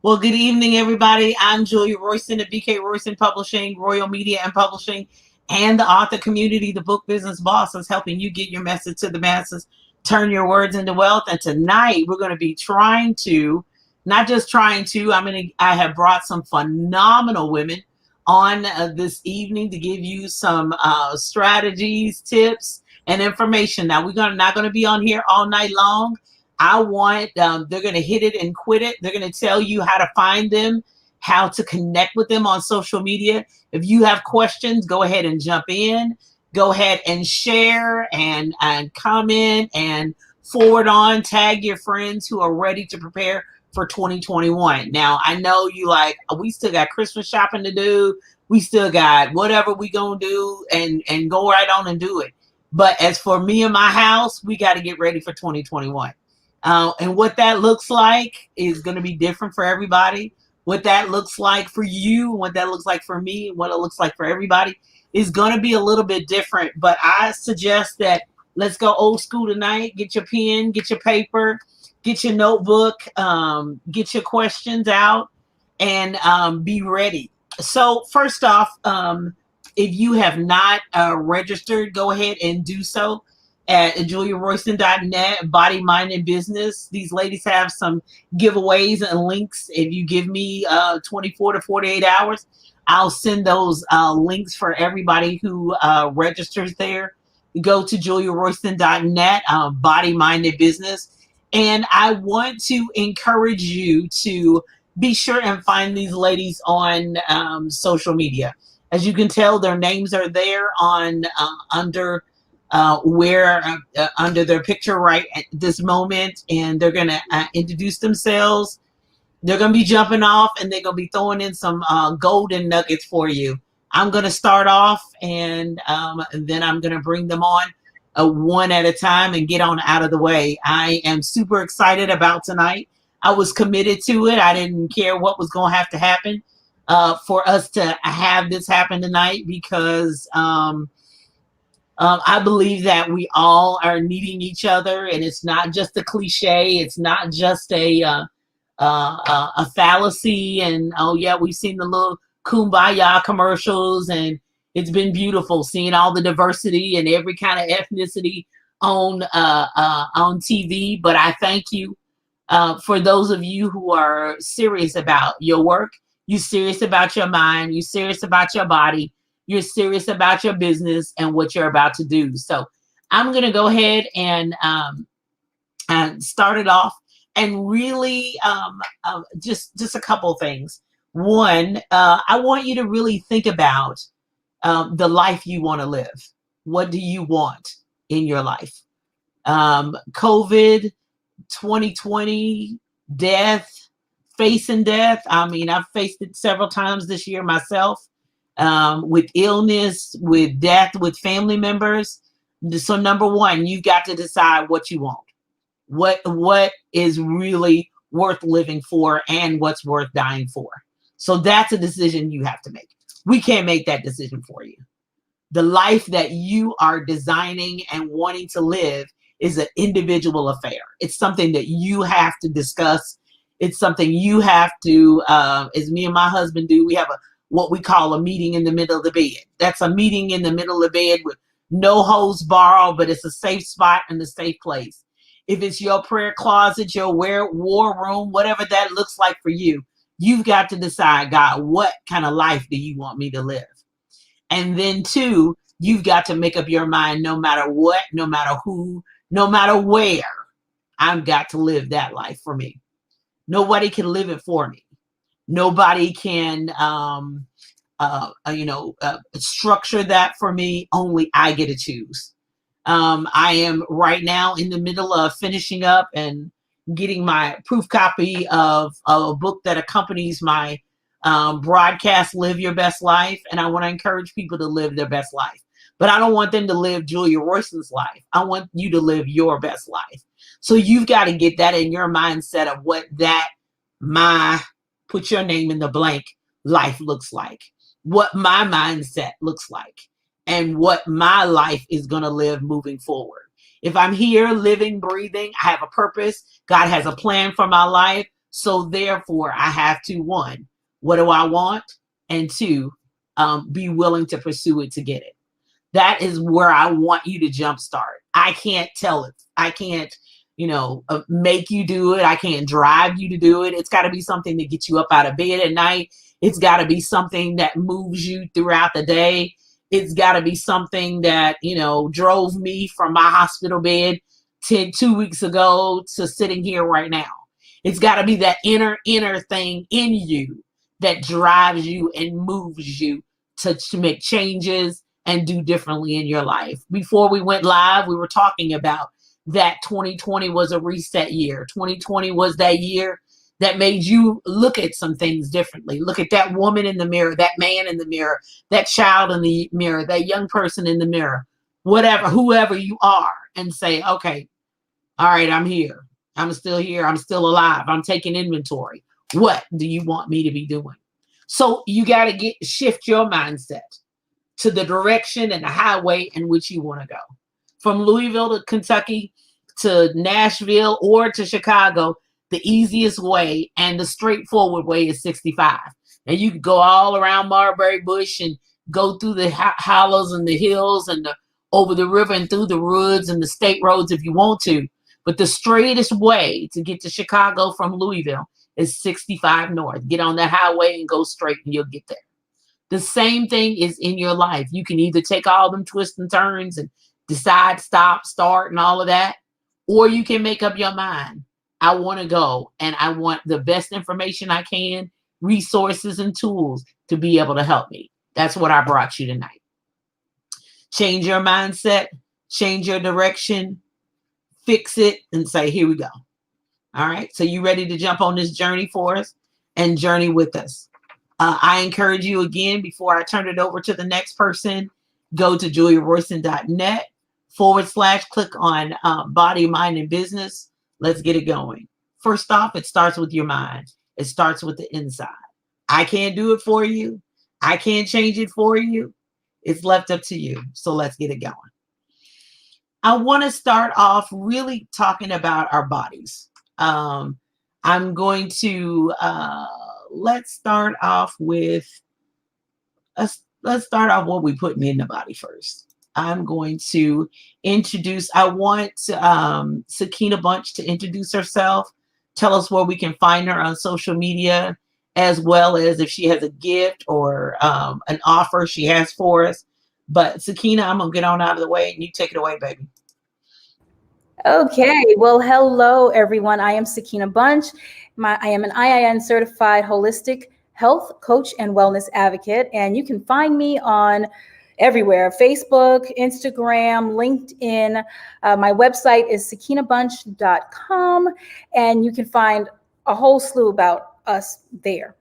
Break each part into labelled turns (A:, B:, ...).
A: Well, good evening, everybody. I'm Julia Royston of BK Royston Publishing, Royal Media and Publishing, and the author community, the book business boss, is helping you get your message to the masses, turn your words into wealth. And tonight we're going to be trying to, not just trying to, I have brought some phenomenal women on this evening to give you some strategies, tips, and information. Now not going to be on here all night long. I want, they're going to hit it and quit it. They're going to tell you how to find them, how to connect with them on social media. If you have questions, go ahead and jump in. Go ahead and share and comment and forward on, tag your friends who are ready to prepare for 2021. Now, I know you like, we still got Christmas shopping to do. We still got whatever we going to do and go right on and do it. But as for me and my house, we got to get ready for 2021. And what that looks like is going to be different for everybody. What that looks like for you, what that looks like for me, what it looks like for everybody is going to be a little bit different. But I suggest that let's go old school tonight. Get your pen, get your paper, get your notebook, get your questions out, and be ready. So first off, if you have not registered, go ahead and do so at juliaroyston.net, Body, Mind, and Business. These ladies have some giveaways and links. If you give me 24 to 48 hours, I'll send those links for everybody who registers there. Go to juliaroyston.net, Body, Mind, and Business. And I want to encourage you to be sure and find these ladies on social media. As you can tell, their names are there on under their picture right at this moment, and they're going to introduce themselves. They're going to be jumping off, and they're going to be throwing in some golden nuggets for you. I'm going to start off, and then I'm going to bring them on one at a time and get on out of the way. I am super excited about tonight. I was committed to it. I didn't care what was going to have to happen for us to have this happen tonight, because I believe that we all are needing each other, and it's not just a cliche. It's not just a fallacy. And oh yeah, we've seen the little kumbaya commercials, and it's been beautiful seeing all the diversity and every kind of ethnicity on TV. But I thank you for those of you who are serious about your work. You serious about your mind. You serious about your body. You're serious about your business and what you're about to do. So I'm going to go ahead and start it off, and really just a couple things. One, I want you to really think about the life you want to live. What do you want in your life? COVID, 2020, death, facing death. I mean, I've faced it several times this year myself. With illness, with death, with family members. So number one, you got to decide what you want. What is really worth living for, and what's worth dying for. So that's a decision you have to make. We can't make that decision for you. The life that you are designing and wanting to live is an individual affair. It's something that you have to discuss. It's something you have to, as me and my husband do, we have what we call a meeting in the middle of the bed. That's a meeting in the middle of the bed with no holds barred, but it's a safe spot and a safe place. If it's your prayer closet, your war room, whatever that looks like for you, you've got to decide, God, what kind of life do you want me to live? And then two, you've got to make up your mind, no matter what, no matter who, no matter where, I've got to live that life for me. Nobody can live it for me. Nobody can, structure that for me. Only I get to choose. I am right now in the middle of finishing up and getting my proof copy of a book that accompanies my broadcast, Live Your Best Life. And I want to encourage people to live their best life. But I don't want them to live Julia Royston's life. I want you to live your best life. So you've got to get that in your mindset of what that put your name in the blank life looks like, what my mindset looks like, and what my life is going to live moving forward. If I'm here living, breathing, I have a purpose. God has a plan for my life. So therefore, I have to, one, what do I want? And two, be willing to pursue it to get it. That is where I want you to jumpstart. I can't tell it. I can't, make you do it. I can't drive you to do it. It's got to be something that gets you up out of bed at night. It's got to be something that moves you throughout the day. It's got to be something that, drove me from my hospital bed 2 weeks ago to sitting here right now. It's got to be that inner thing in you that drives you and moves you to make changes and do differently in your life. Before we went live, we were talking about that 2020 was a reset year. 2020 was that year that made you look at some things differently. Look at that woman in the mirror, that man in the mirror, that child in the mirror, that young person in the mirror, whatever, whoever you are, and say, okay, all right, I'm here. I'm still here. I'm still alive. I'm taking inventory. What do you want me to be doing? So you got to shift your mindset to the direction and the highway in which you want to go. From Louisville to Kentucky to Nashville or to Chicago, the easiest way and the straightforward way is 65. And you can go all around Marbury Bush and go through the hollows and the hills and over the river and through the woods and the state roads if you want to. But the straightest way to get to Chicago from Louisville is 65 north. Get on that highway and go straight and you'll get there. The same thing is in your life. You can either take all them twists and turns and decide, stop, start, and all of that, or you can make up your mind. I want to go and I want the best information I can, resources and tools to be able to help me. That's what I brought you tonight. Change your mindset, change your direction, fix it, and say, here we go. All right. So you ready to jump on this journey for us and journey with us? I encourage you again, before I turn it over to the next person, go to juliaroyston.net/ click on body, mind, and business. Let's get it going. First off, it starts with your mind. It starts with the inside. I can't do it for you. I can't change it for you. It's left up to you. So let's get it going. I want to start off really talking about our bodies. I'm going to let's start off with what we put in the body first. I'm going to I want Sakina Bunch to introduce herself, tell us where we can find her on social media, as well as if she has a gift or an offer she has for us. But Sakina, I'm going to get on out of the way and you take it away, baby.
B: Okay, well, hello, everyone. I am Sakina Bunch. I am an IIN certified holistic health coach and wellness advocate, and you can find me on everywhere: Facebook, Instagram, LinkedIn. My website is sakinabunch.com, and you can find a whole slew about us there.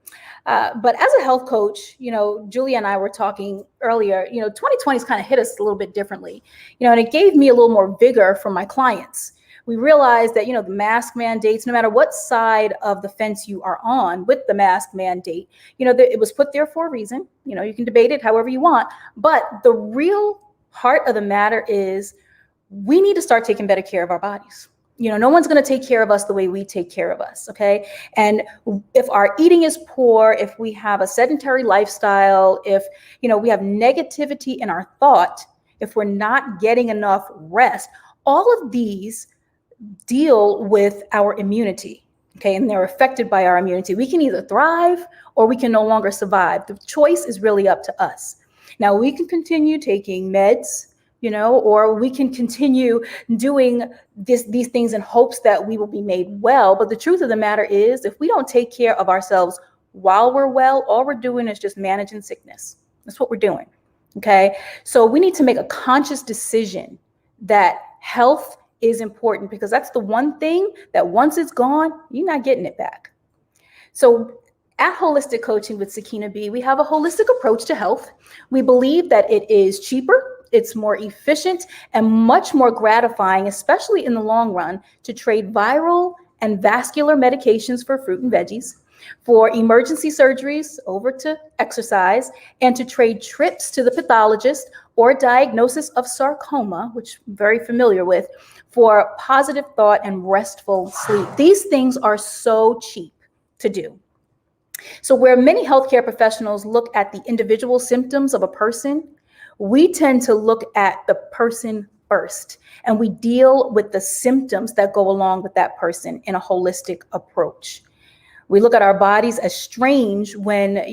B: But as a health coach, Julia and I were talking earlier, 2020's kind of hit us a little bit differently, and it gave me a little more vigor from my clients. We realized that, the mask mandates, no matter what side of the fence you are on with the mask mandate, it was put there for a reason. You can debate it however you want, but the real heart of the matter is we need to start taking better care of our bodies. No one's going to take care of us the way we take care of us. Okay. And if our eating is poor, if we have a sedentary lifestyle, if, we have negativity in our thought, if we're not getting enough rest, all of these deal with our immunity. Okay. And they're affected by our immunity. We can either thrive or we can no longer survive. The choice is really up to us. Now we can continue taking meds, or we can continue doing these things in hopes that we will be made well. But the truth of the matter is, if we don't take care of ourselves while we're well, all we're doing is just managing sickness. That's what we're doing. Okay. So we need to make a conscious decision that health is important, because that's the one thing that once it's gone, you're not getting it back. So at Holistic Coaching with Sakina B, we have a holistic approach to health. We believe that it is cheaper, it's more efficient, and much more gratifying, especially in the long run, to trade viral and vascular medications for fruit and veggies, for emergency surgeries over to exercise, and to trade trips to the pathologist or diagnosis of sarcoma, which I'm very familiar with, for positive thought and restful sleep. These things are so cheap. to do. So where many healthcare professionals look at the individual symptoms of a person, we tend to look at the person first, and we deal with the symptoms that go along with that person in a holistic approach. We look at our bodies as strange when,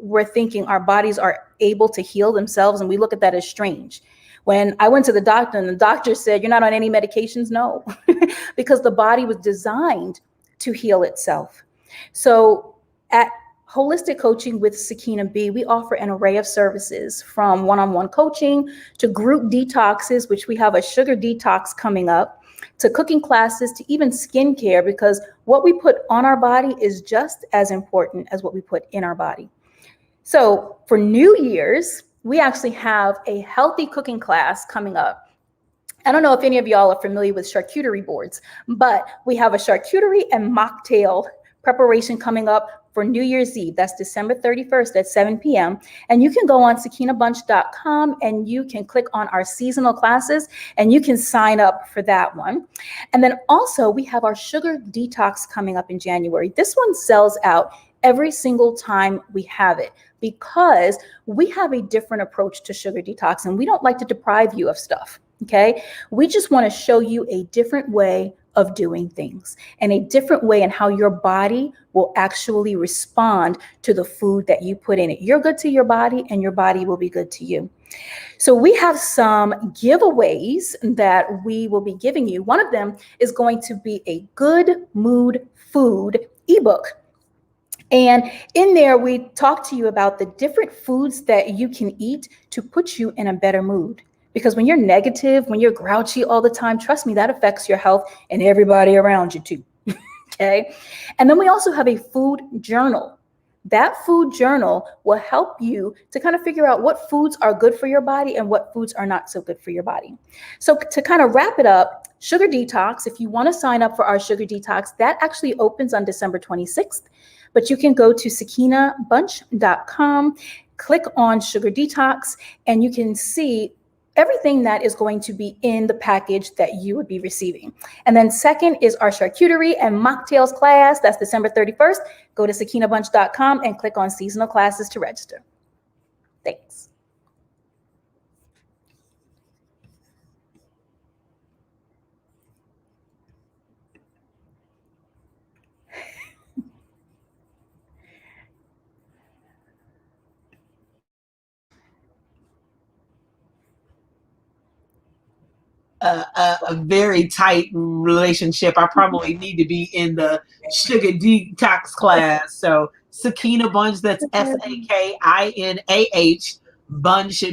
B: we're thinking our bodies are able to heal themselves, and we look at that as strange. When I went to the doctor and the doctor said, "You're not on any medications," no, because the body was designed to heal itself. So at Holistic Coaching with Sakina B, we offer an array of services from one-on-one coaching to group detoxes, which we have a sugar detox coming up, to cooking classes, to even skincare, because what we put on our body is just as important as what we put in our body. So for New Year's, we actually have a healthy cooking class coming up. I don't know if any of y'all are familiar with charcuterie boards, but we have a charcuterie and mocktail preparation coming up for New Year's Eve. That's December 31st at 7 p.m. And you can go on sakinabunch.com and you can click on our seasonal classes and you can sign up for that one. And then also we have our sugar detox coming up in January. This one sells out every single time we have it because we have a different approach to sugar detox, and we don't like to deprive you of stuff. Okay. We just want to show you a different way of doing things and a different way in how your body will actually respond to the food that you put in it. You're good to your body and your body will be good to you. So we have some giveaways that we will be giving you. One of them is going to be a Good Mood Food ebook. And in there, we talk to you about the different foods that you can eat to put you in a better mood. Because when you're negative, when you're grouchy all the time, trust me, that affects your health and everybody around you too. Okay. And then we also have a food journal. That food journal will help you to kind of figure out what foods are good for your body and what foods are not so good for your body. So to kind of wrap it up, Sugar Detox, if you want to sign up for our Sugar Detox, that actually opens on December 26th. But you can go to sakinabunch.com, click on Sugar Detox, and you can see everything that is going to be in the package that you would be receiving. And then second is our charcuterie and mocktails class. That's December 31st. Go to sakinabunch.com and click on seasonal classes to register. Thanks.
A: A very tight relationship. I probably need to be in the sugar detox class. So Sakina Bunch, that's SAKINAH, Bunch,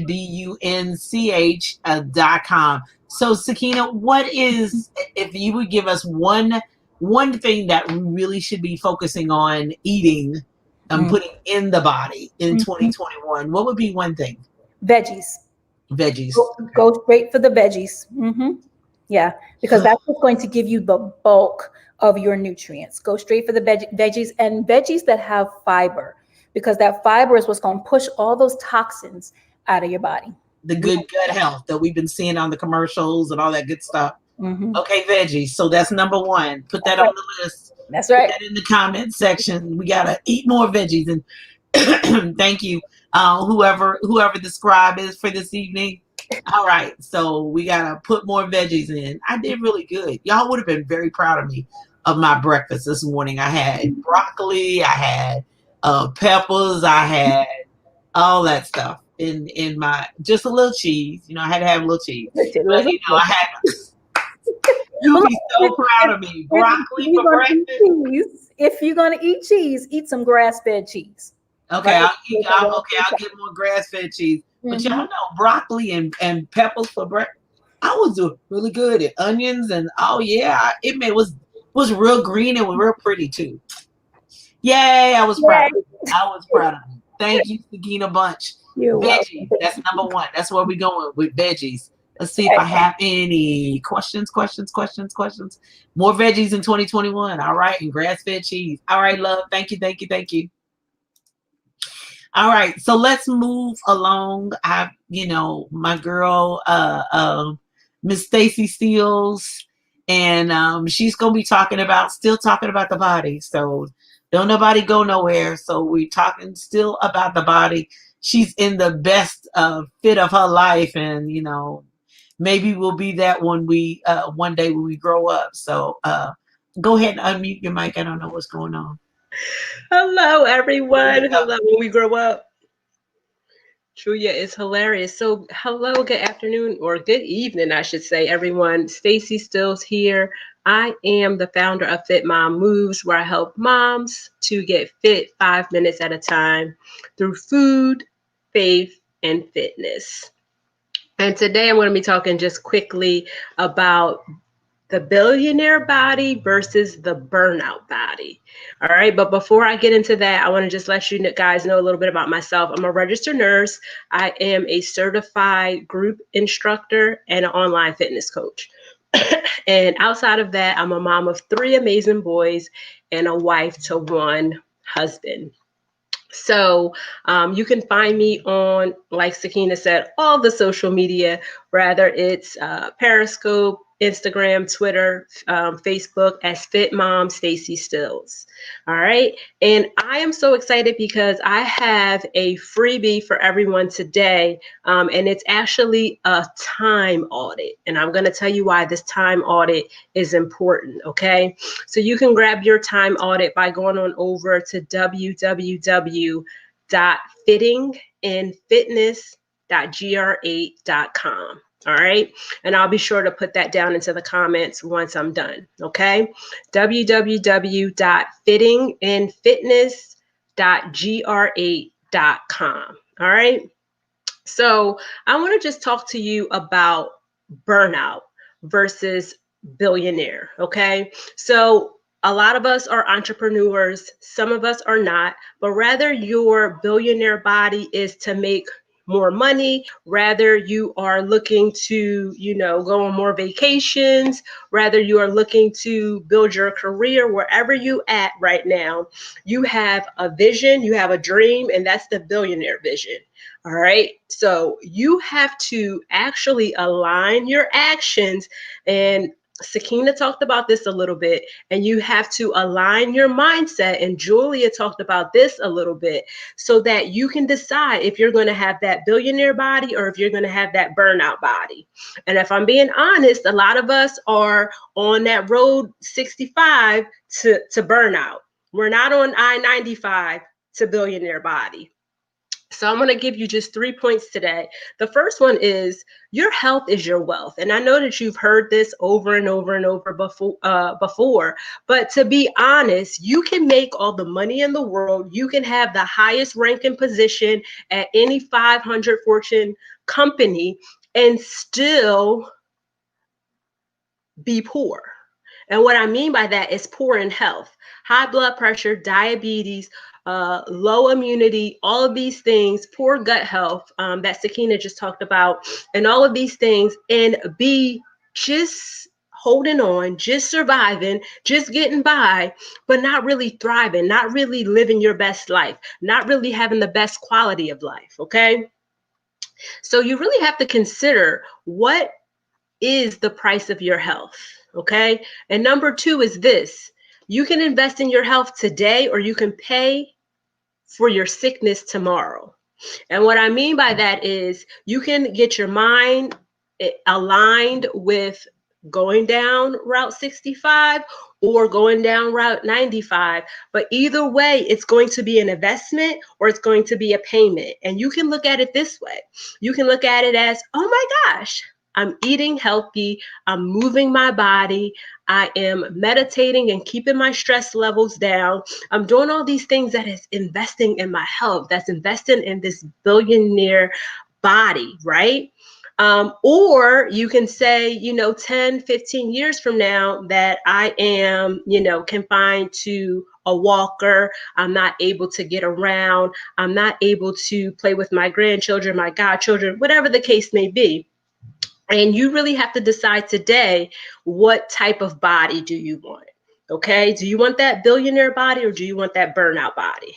A: BUNCH.com. So Sakina, what is, if you would give us one thing that we really should be focusing on eating and putting in the body in 2021, what would be one thing?
B: Veggies.
A: Veggies.
B: Go straight for the veggies. Yeah, because that's what's going to give you the bulk of your nutrients. Go straight for the veggies, and veggies that have fiber, because that fiber is what's going to push all those toxins out of your body.
A: The good gut health that we've been seeing on the commercials and all that good stuff. Okay, veggies. So that's number one. Put that on the list.
B: That's right.
A: Put that in the comment section. We gotta eat more veggies. And thank you, whoever the scribe is for this evening. All right, so we gotta put more veggies in. I did really good. Y'all would have been very proud of me of my breakfast this morning. I had broccoli, I had peppers, I had all that stuff in my, just a little cheese. I had to have a little cheese. But, I had. You'll be so proud of me. Broccoli for breakfast.
B: If you're gonna eat cheese, eat some grass-fed cheese.
A: Okay, I'll get more grass-fed cheese. But y'all know broccoli and peppers for breakfast. I was doing really good at onions, and it was real green and was real pretty too. Yay! I was proud. I was proud of you. Thank you, Sakina Bunch. Veggies. That's number one. That's where we're going with veggies. Let's see if I have any questions. More veggies in 2021. All right, and grass-fed cheese. All right, love. Thank you. All right, so let's move along. My girl, Miss Stacy Steels, and she's gonna be still talking about the body. So Don't nobody go nowhere. So we talking still about the body. She's in the best fit of her life, and maybe we'll be that when we one day when we grow up. So go ahead and unmute your mic. I don't know what's going on.
C: Hello, everyone. Hello, when we grow up. Trulia is hilarious. So, hello, good afternoon, or good evening, I should say, everyone. Stacy Stills here. I am the founder of Fit Mom Moves, where I help moms to get fit 5 minutes at a time through food, faith, and fitness. And today I'm going to be talking just quickly about the billionaire body versus the burnout body. All right. But before I get into that, I want to just let you guys know a little bit about myself. I'm a registered nurse. I am a certified group instructor and an online fitness coach. And outside of that, I'm a mom of 3 amazing boys and a wife to 1 husband. So you can find me on, like Sakina said, all the social media, whether it's Periscope, Instagram, Twitter, Facebook, as Fit Mom Stacy Stills. All right. And I am so excited because I have a freebie for everyone today. And it's actually a time audit. And I'm going to tell you why this time audit is important. Okay. So you can grab your time audit by going on over to www.fittinginfitness.gr8.com. All right. And I'll be sure to put that down into the comments once I'm done. Okay. www.fittinginfitness.gr8.com. All right. So I want to just talk to you about burnout versus billionaire. Okay. So a lot of us are entrepreneurs. Some of us are not, but rather your billionaire body is to make more money. Rather you are looking to, go on more vacations. Rather you are looking to build your career wherever you at right now. You have a vision, you have a dream, and that's the billionaire vision. All right. So you have to actually align your actions, and Sakina talked about this a little bit, and you have to align your mindset, and Julia talked about this a little bit, so that you can decide if you're going to have that billionaire body or if you're going to have that burnout body. And if I'm being honest, a lot of us are on that road 65 to burnout. We're not on I-95 to billionaire body. So I'm going to give you just 3 points today. The first one is your health is your wealth. And I know that you've heard this over and over and over before, but to be honest, you can make all the money in the world. You can have the highest ranking position at any 500 Fortune company and still be poor. And what I mean by that is poor in health, high blood pressure, diabetes, low immunity, all of these things, poor gut health that Sakina just talked about, and all of these things, and be just holding on, just surviving, just getting by, but not really thriving, not really living your best life, not really having the best quality of life. Okay. So you really have to consider what is the price of your health. Okay. And number 2 is this: you can invest in your health today, or you can pay for your sickness tomorrow. And what I mean by that is you can get your mind aligned with going down Route 65 or going down Route 95. But either way, it's going to be an investment or it's going to be a payment. And you can look at it this way. You can look at it as, oh my gosh, I'm eating healthy, I'm moving my body, I am meditating and keeping my stress levels down. I'm doing all these things that is investing in my health, that's investing in this billionaire body, right? Or you can say, 10, 15 years from now that I am, confined to a walker. I'm not able to get around. I'm not able to play with my grandchildren, my godchildren, whatever the case may be. And you really have to decide today, what type of body do you want? Okay. Do you want that billionaire body or do you want that burnout body?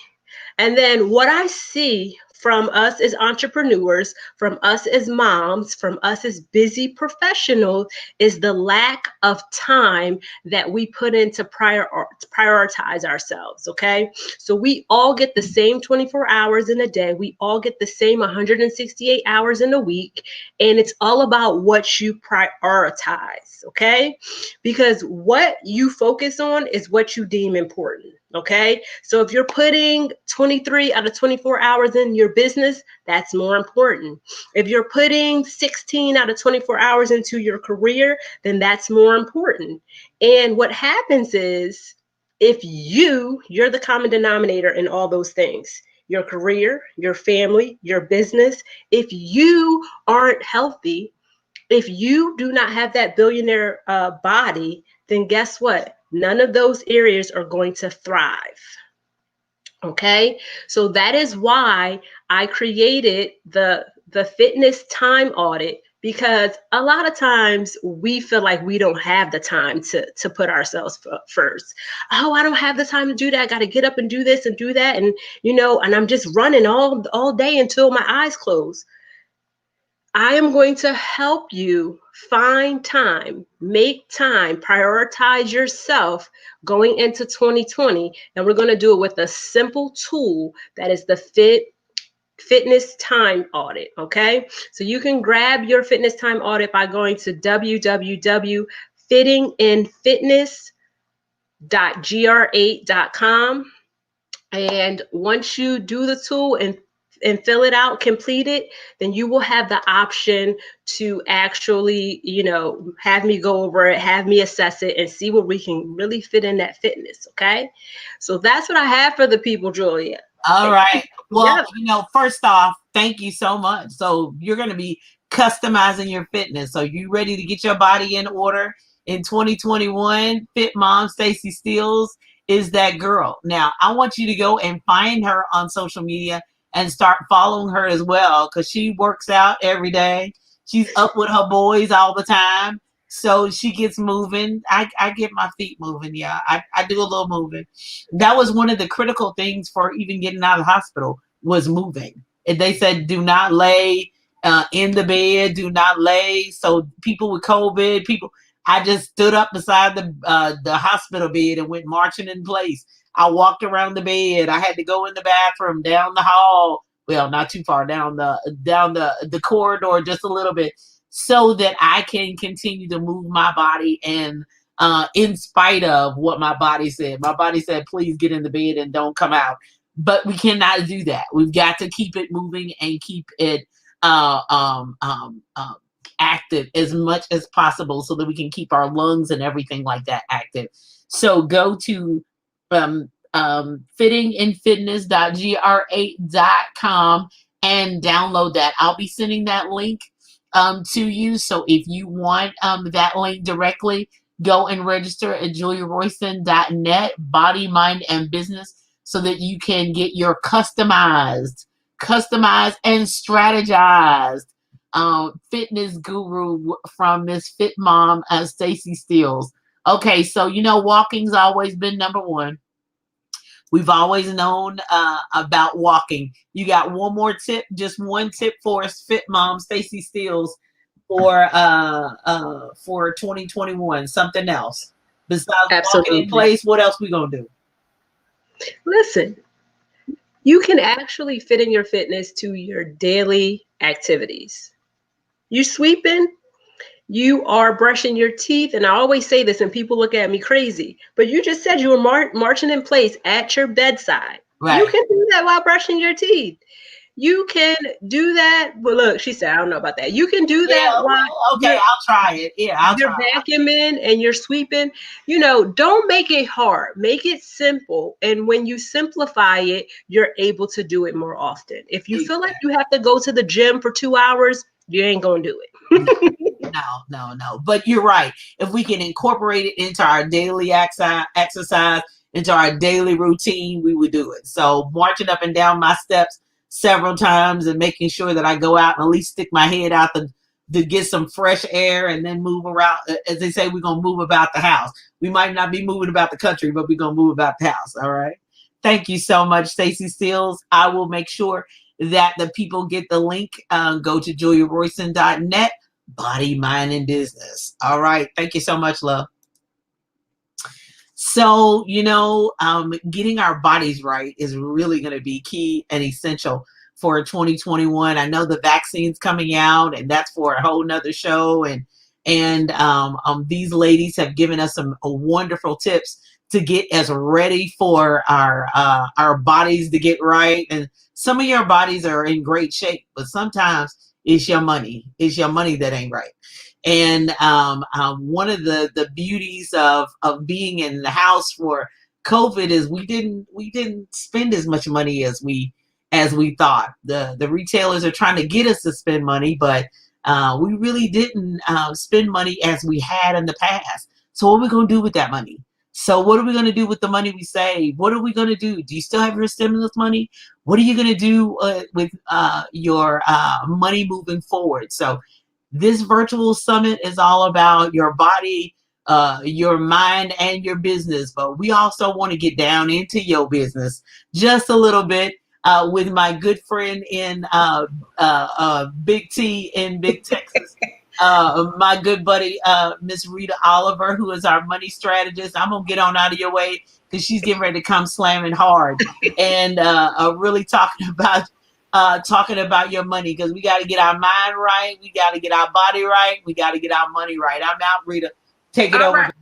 C: And then what I see from us as entrepreneurs, from us as moms, from us as busy professionals, is the lack of time that we put into prioritize ourselves, okay? So we all get the same 24 hours in a day. We all get the same 168 hours in a week, and it's all about what you prioritize, okay? Because what you focus on is what you deem important. Okay, so if you're putting 23 out of 24 hours in your business, that's more important. If you're putting 16 out of 24 hours into your career, then that's more important. And what happens is, if you're the common denominator in all those things, your career, your family, your business, if you aren't healthy, if you do not have that billionaire body, then guess what? None of those areas are going to thrive. Okay, so that is why I created the fitness time audit, because a lot of times we feel like we don't have the time to put ourselves first. Oh, I don't have the time to do that. I got to get up and do this and do that, and and I'm just running all day until my eyes close. I am going to help you find time, make time, prioritize yourself going into 2020. And we're going to do it with a simple tool that is the fitness time audit. Okay. So you can grab your fitness time audit by going to www.fittinginfitness.gr8.com. And once you do the tool and fill it out, complete it, then you will have the option to actually, have me go over it, have me assess it, and see where we can really fit in that fitness. Okay. So that's what I have for the people, Julia.
A: All right. Well,
C: Yep.
A: First off, thank you so much. So you're going to be customizing your fitness. So you ready to get your body in order in 2021? Fit Mom Stacey Steeles is that girl. Now, I want you to go and find her on social media and start following her as well, because she works out every day. She's up with her boys all the time. So she gets moving. I get my feet moving. Yeah, I do a little moving. That was one of the critical things for even getting out of the hospital, was moving. And they said, do not lay in the bed. Do not lay. So people with COVID, I just stood up beside the hospital bed and went marching in place. I walked around the bed. I had to go in the bathroom, down the hall. Well, not too far, down the corridor, just a little bit, so that I can continue to move my body. And in spite of what my body said, please get in the bed and don't come out. But we cannot do that. We've got to keep it moving and keep it active as much as possible, so that we can keep our lungs and everything like that active. So go to fittinginfitness.gr8.com and download that. I'll be sending that link to you. So if you want that link directly, go and register at juliaroyston.net, body, mind, and business, so that you can get your customized and strategized fitness guru from Miss Fit Mom, Stacey Steeles. Okay, so walking's always been number one. We've always known about walking. You got one more tip, just one tip for us, Fit Mom Stacey Steeles, for 2021? Something else besides
C: Absolutely.
A: walking in place? What else we gonna do?
C: Listen, you can actually fit in your fitness to your daily activities. You sweeping, you are brushing your teeth, and I always say this and people look at me crazy, but you just said you were marching in place at your bedside.
A: Right.
C: You can do that while brushing your teeth. You can do that. Well, look, she said, I don't know about that. You can do that while
A: okay, I'll try it. Yeah,
C: you're vacuuming and you're sweeping. Don't make it hard. Make it simple. And when you simplify it, you're able to do it more often. If you feel like you have to go to the gym for 2 hours, you ain't gonna do it.
A: No. But you're right. If we can incorporate it into our daily exercise, into our daily routine, we would do it. So marching up and down my steps several times and making sure that I go out and at least stick my head out to get some fresh air, and then move around. As they say, we're going to move about the house. We might not be moving about the country, but we're going to move about the house. All right. Thank you so much, Stacey Steeles. I will make sure that the people get the link. Go to JuliaRoyston.net, body, mind, and business. All right. Thank you so much, love. So, getting our bodies right is really going to be key and essential for 2021. I know the vaccine's coming out, and that's for a whole nother show. And these ladies have given us some wonderful tips to get as ready for our bodies to get right. And some of your bodies are in great shape, but sometimes it's your money. It's your money that ain't right. And one of the beauties of being in the house for COVID is we didn't spend as much money as we thought. The retailers are trying to get us to spend money, but we really didn't spend money as we had in the past. So what are we going to do with that money? So what are we going to do with the money we save? What are we going to do? Do you still have your stimulus money? What are you going to do with your money moving forward? So this virtual summit is all about your body, your mind, and your business. But we also want to get down into your business just a little bit with my good friend in Big T in Big Texas, my good buddy, Miss Rita Oliver, who is our money strategist. I'm going to get on out of your way because she's getting ready to come slamming hard and really talking about your money, because we got to get our mind right, we got to get our body right, we got to get our money right. I'm out, Rita. Take it over.
D: Right.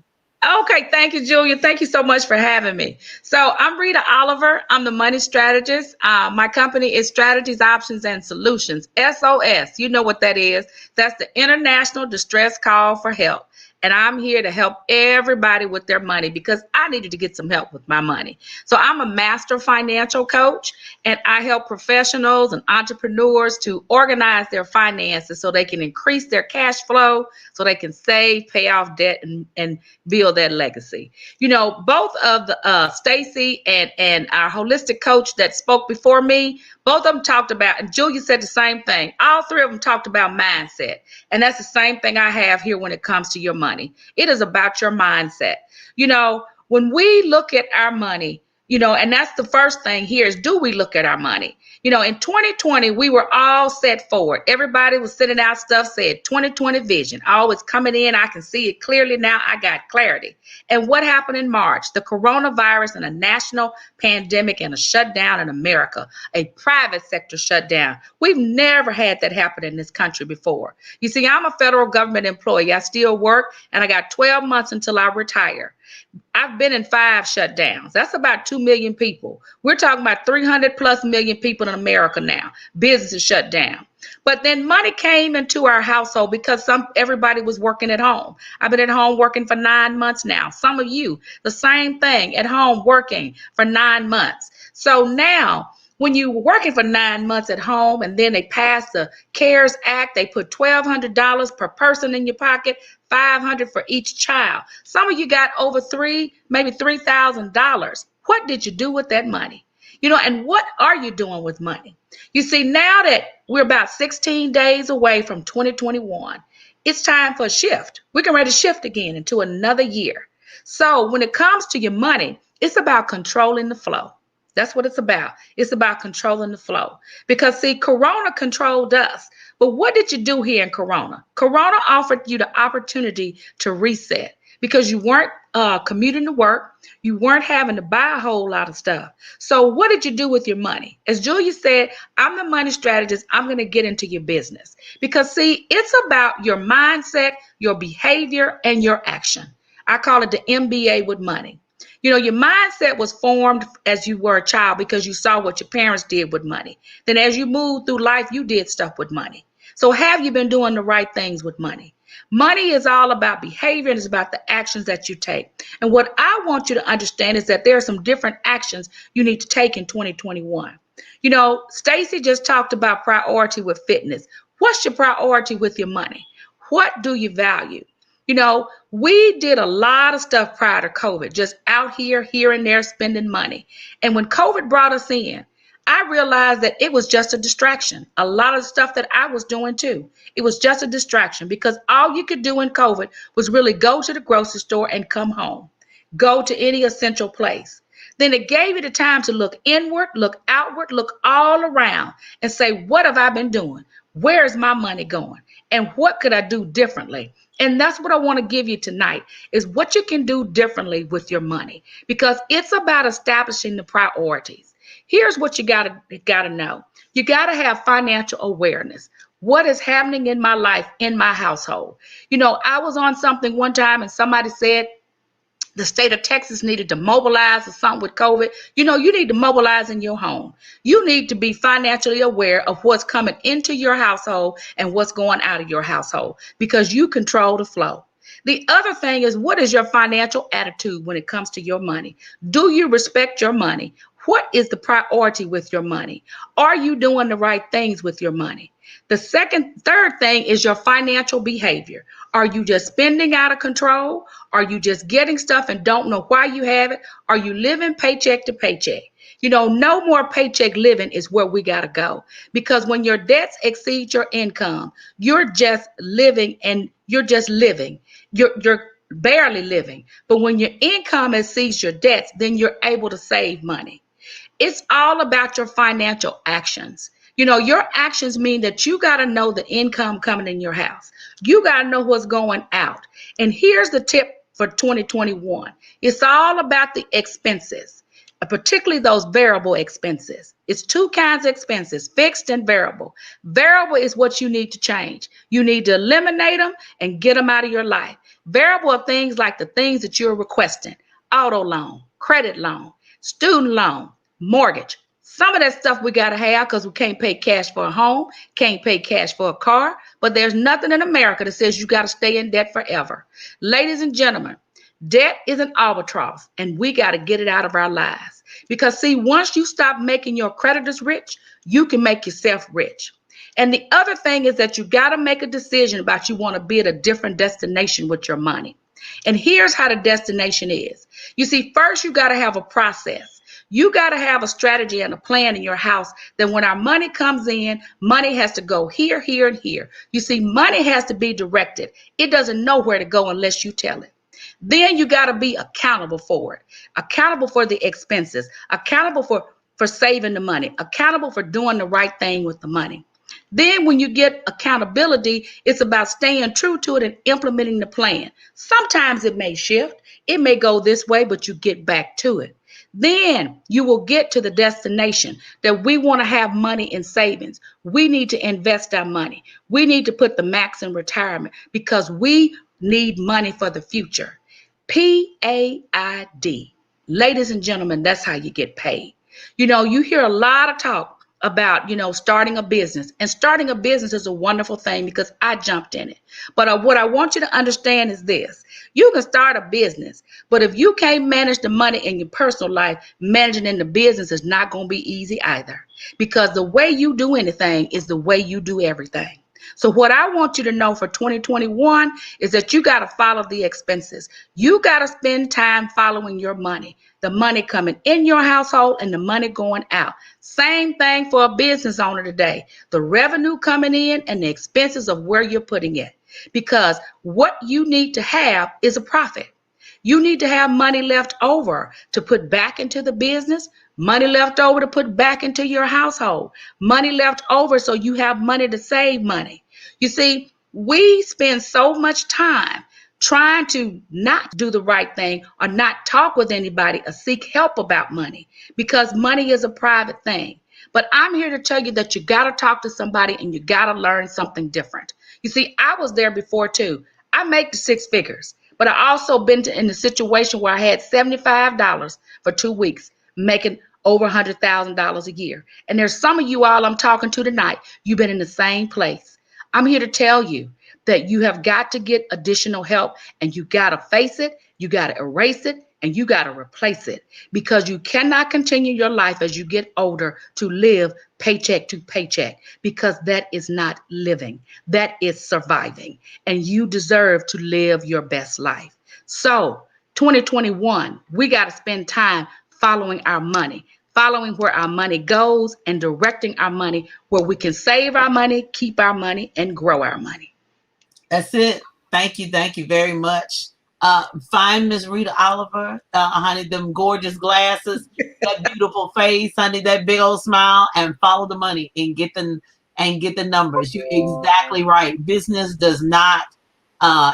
D: Okay, thank you, Julia. Thank you so much for having me. So I'm Rita Oliver. I'm the money strategist. My company is Strategies, Options, and Solutions, SOS. You know what that is. That's the International Distress Call for Help. And I'm here to help everybody with their money because I needed to get some help with my money. So I'm a master financial coach, and I help professionals and entrepreneurs to organize their finances so they can increase their cash flow, so they can save, pay off debt, and build their legacy. Both of the Stacy and our holistic coach that spoke before me, both of them talked about, and Julia said the same thing. All three of them talked about mindset. And that's the same thing I have here when it comes to your money. It is about your mindset. When we look at our money, and that's the first thing here is, do we look at our money? In 2020, we were all set forward. Everybody was sending out stuff, said 2020 vision. Always coming in. I can see it clearly now. I got clarity. And what happened in March? The coronavirus and a national pandemic and a shutdown in America, a private sector shutdown. We've never had that happen in this country before. You see, I'm a federal government employee. I still work, and I got 12 months until I retire. I've been in 5 shutdowns. That's about 2 million people. We're talking about 300 plus million people in America now. Businesses shut down. But then money came into our household because everybody was working at home. I've been at home working for 9 months now. Some of you, the same thing, at home working for 9 months. So now, when you were working for 9 months at home, and then they passed the CARES Act, they put $1,200 per person in your pocket, $500 for each child. Some of you got over maybe $3,000. What did you do with that money? And what are you doing with money? You see, now that we're about 16 days away from 2021, it's time for a shift. We're getting ready to shift again into another year. So when it comes to your money, it's about controlling the flow. That's what it's about. It's about controlling the flow. Because, see, Corona controlled us. But what did you do here in Corona? Corona offered you the opportunity to reset because you weren't commuting to work. You weren't having to buy a whole lot of stuff. So what did you do with your money? As Julia said, I'm the money strategist. I'm going to get into your business. Because, see, it's about your mindset, your behavior, and your action. I call it the MBA with money. Your mindset was formed as you were a child because you saw what your parents did with money. Then as you moved through life, you did stuff with money. So have you been doing the right things with money? Money is all about behavior, and it's about the actions that you take. And what I want you to understand is that there are some different actions you need to take in 2021. Stacy just talked about priority with fitness. What's your priority with your money? What do you value? We did a lot of stuff prior to COVID, just out here and there, spending money. And when COVID brought us in, I realized that it was just a distraction. A lot of stuff that I was doing too, it was just a distraction because all you could do in COVID was really go to the grocery store and come home. Go to any essential place. Then it gave you the time to look inward, look outward, look all around and say, what have I been doing? Where is my money going? And what could I do differently? And that's what I want to give you tonight is what you can do differently with your money, because it's about establishing the priorities. Here's what you gotta know. You gotta have financial awareness. What is happening in my life, in my household? You know, I was on something one time and somebody said the state of Texas needed to mobilize or something with COVID. You know, you need to mobilize in your home. You need to be financially aware of what's coming into your household and what's going out of your household, because you control the flow. The other thing is, what is your financial attitude when it comes to your money? Do you respect your money? What is the priority with your money? Are you doing the right things with your money? The third thing is your financial behavior. Are you just spending out of control? Are you just getting stuff and don't know why you have it? Are you living paycheck to paycheck? You know, no more paycheck living is where we got to go, because when your debts exceed your income, you're just living and you're just living. You're barely living. But when your income exceeds your debts, then you're able to save money. It's all about your financial actions. You know, your actions mean that you got to know the income coming in your house. You got to know what's going out. And here's the tip for 2021. It's all about the expenses, particularly those variable expenses. It's two kinds of expenses, fixed and variable. Variable is what you need to change. You need to eliminate them and get them out of your life. Variable are things like the things that you're requesting: auto loan, credit loan, student loan, mortgage. Some of that stuff we got to have because we can't pay cash for a home, can't pay cash for a car, but there's nothing in America that says you got to stay in debt forever. Ladies and gentlemen, debt is an albatross, and we got to get it out of our lives. Because see, once you stop making your creditors rich, you can make yourself rich. And the other thing is that you got to make a decision about you want to be at a different destination with your money. And here's how the destination is. You see, first you got to have a process. You got to have a strategy and a plan in your house that when our money comes in, money has to go here, here, and here. You see, money has to be directed. It doesn't know where to go unless you tell it. Then you got to be accountable for it, accountable for the expenses, accountable for saving the money, accountable for doing the right thing with the money. Then when you get accountability, it's about staying true to it and implementing the plan. Sometimes it may shift. It may go this way, but you get back to it. Then you will get to the destination that we want to have money in savings. We need to invest our money. We need to put the max in retirement because we need money for the future. PAID. Ladies and gentlemen, that's how you get paid. You know, you hear a lot of talk about, starting a business. And starting a business is a wonderful thing because I jumped in it. But what I want you to understand is this. You can start a business, but if you can't manage the money in your personal life, managing in the business is not going to be easy either. Because the way you do anything is the way you do everything. So what I want you to know for 2021 is that you got to follow the expenses. You got to spend time following your money, the money coming in your household and the money going out. Same thing for a business owner today. The revenue coming in and the expenses of where you're putting it. Because what you need to have is a profit. You need to have money left over to put back into the business, money left over to put back into your household, money left over so you have money to save money. You see, we spend so much time trying to not do the right thing or not talk with anybody or seek help about money because money is a private thing. But I'm here to tell you that you got to talk to somebody and you got to learn something different. You see, I was there before too. I make the 6 figures, but I also been in the situation where I had $75 for 2 weeks, making over $100,000 a year. And there's some of you all I'm talking to tonight. You've been in the same place. I'm here to tell you that you have got to get additional help and you got to face it. You got to erase it. And you got to replace it because you cannot continue your life as you get older to live paycheck to paycheck because that is not living. That is surviving. And you deserve to live your best life. So 2021, we got to spend time following our money, following where our money goes and directing our money where we can save our money, keep our money, and grow our money.
A: That's it. Thank you. Thank you very much. Find Miss Rita Oliver, honey, them gorgeous glasses, that beautiful face, honey, that big old smile, and follow the money and get the numbers. You're exactly right. Business does not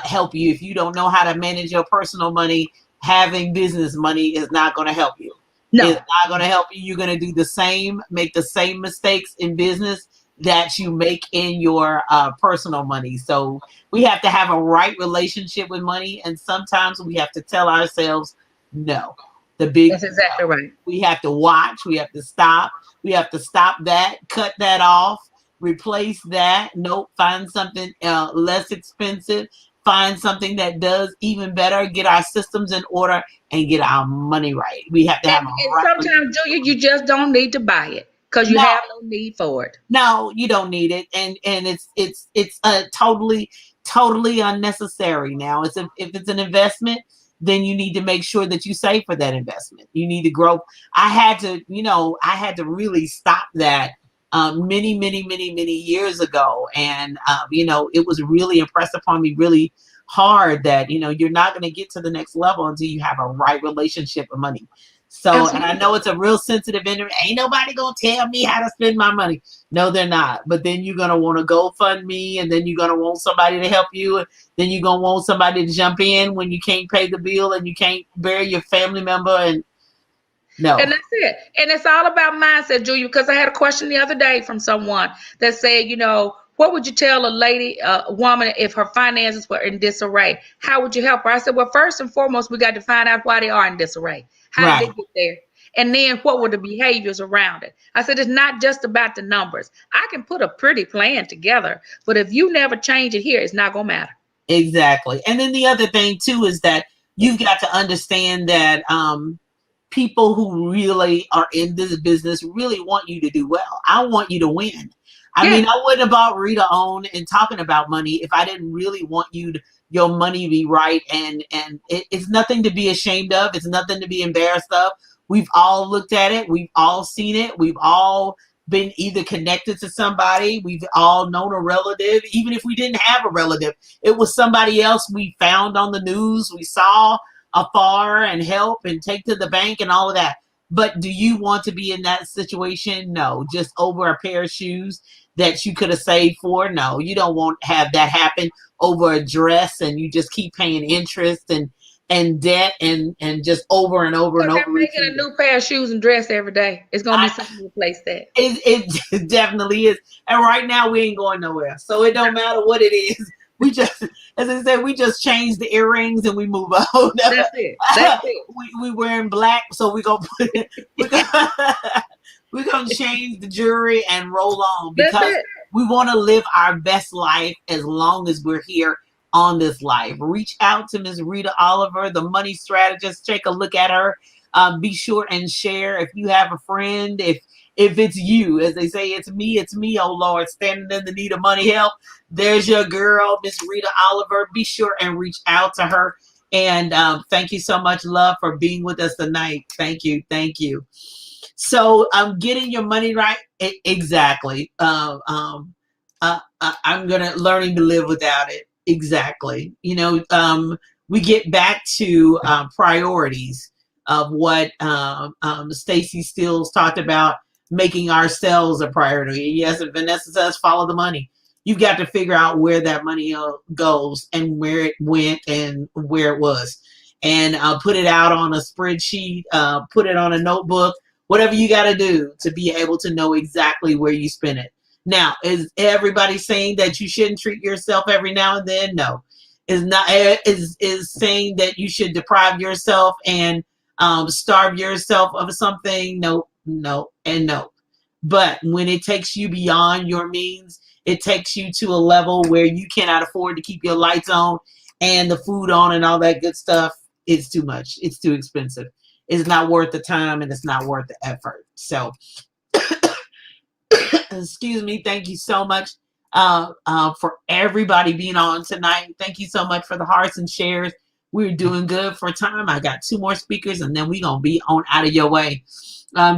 A: help you if you don't know how to manage your personal money. Having business money is not going to help you.
D: No.
A: It's not going to help you. You're going to do make the same mistakes in business that you make in your personal money. So we have to have a right relationship with money, and sometimes we have to tell ourselves no.
D: That's exactly right.
A: We have to watch. We have to stop. We have to stop that. Cut that off. Replace that. Nope. Find something less expensive. Find something that does even better. Get our systems in order and get our money right. We have to have.
D: And sometimes, Julia, you just don't need to buy it because you have no need for it.
A: No, you don't need it, and it's totally unnecessary. Now, if it's an investment, then you need to make sure that you save for that investment. You need to grow. I had to really stop that many years ago, and it was really impressed upon me really hard that you're not going to get to the next level until you have a right relationship with money. So,
D: Absolutely.
A: and I know it's a real sensitive interview. Ain't nobody gonna tell me how to spend my money. No, they're not. But then you're gonna want to GoFundMe, and then you're gonna want somebody to help you, and then you're gonna want somebody to jump in when you can't pay the bill and you can't bury your family member. And no.
D: And that's it. And it's all about mindset, Julia, because I had a question the other day from someone that said, what would you tell a woman if her finances were in disarray? How would you help her? I said, well, first and foremost, we got to find out why they are in disarray. How did they get there? And then what were the behaviors around it? I said, it's not just about the numbers. I can put a pretty plan together, but if you never change it here, it's not going to matter.
A: Exactly. And then the other thing, too, is that you've got to understand that people who really are in this business really want you to do well. I want you to win. I mean, I wouldn't have brought Rita on and talking about money if I didn't really want your money to be right. And it's nothing to be ashamed of. It's nothing to be embarrassed of. We've all looked at it. We've all seen it. We've all been either connected to somebody. We've all known a relative. Even if we didn't have a relative, it was somebody else we found on the news. We saw afar and help and take to the bank and all of that. But do you want to be in that situation? No. Just over a pair of shoes that you could have saved for? No, you don't want to have that happen over a dress, and you just keep paying interest and debt and just over and over and over.
D: They're making a new pair of shoes and dress every day. It's going to be something to replace that.
A: It definitely is. And right now we ain't going nowhere. So it don't matter what it is. We just, as I said, we just change the earrings and we move on.
D: That's it. That's it.
A: We wearing black, so we're going to put it. We're going to change the jewelry and roll on because we want to live our best life as long as we're here on this life. Reach out to Ms. Rita Oliver, the money strategist. Take a look at her. Be sure and share if you have a friend. If it's you, as they say, it's me, oh Lord, standing in the need of money help. There's your girl, Ms. Rita Oliver. Be sure and reach out to her. And thank you so much, love, for being with us tonight. Thank you. Thank you. So getting your money right. Exactly. I'm learning to live without it. Exactly. We get back to priorities of what Stacey Stills talked about, making ourselves a priority. Yes, Vanessa says follow the money. You've got to figure out where that money goes and where it went and where it was, and put it out on a spreadsheet, put it on a notebook, whatever you got to do to be able to know exactly where you spend it. Now, is everybody saying that you shouldn't treat yourself every now and then? No. Is saying that you should deprive yourself and starve yourself of something? No, and no. But when it takes you beyond your means, it takes you to a level where you cannot afford to keep your lights on and the food on and all that good stuff. It's too much. It's too expensive. It's not worth the time, and it's not worth the effort. So, excuse me. Thank you so much for everybody being on tonight. Thank you so much for the hearts and shares. We're doing good for time. I got 2 more speakers, and then we're going to be on out of your way.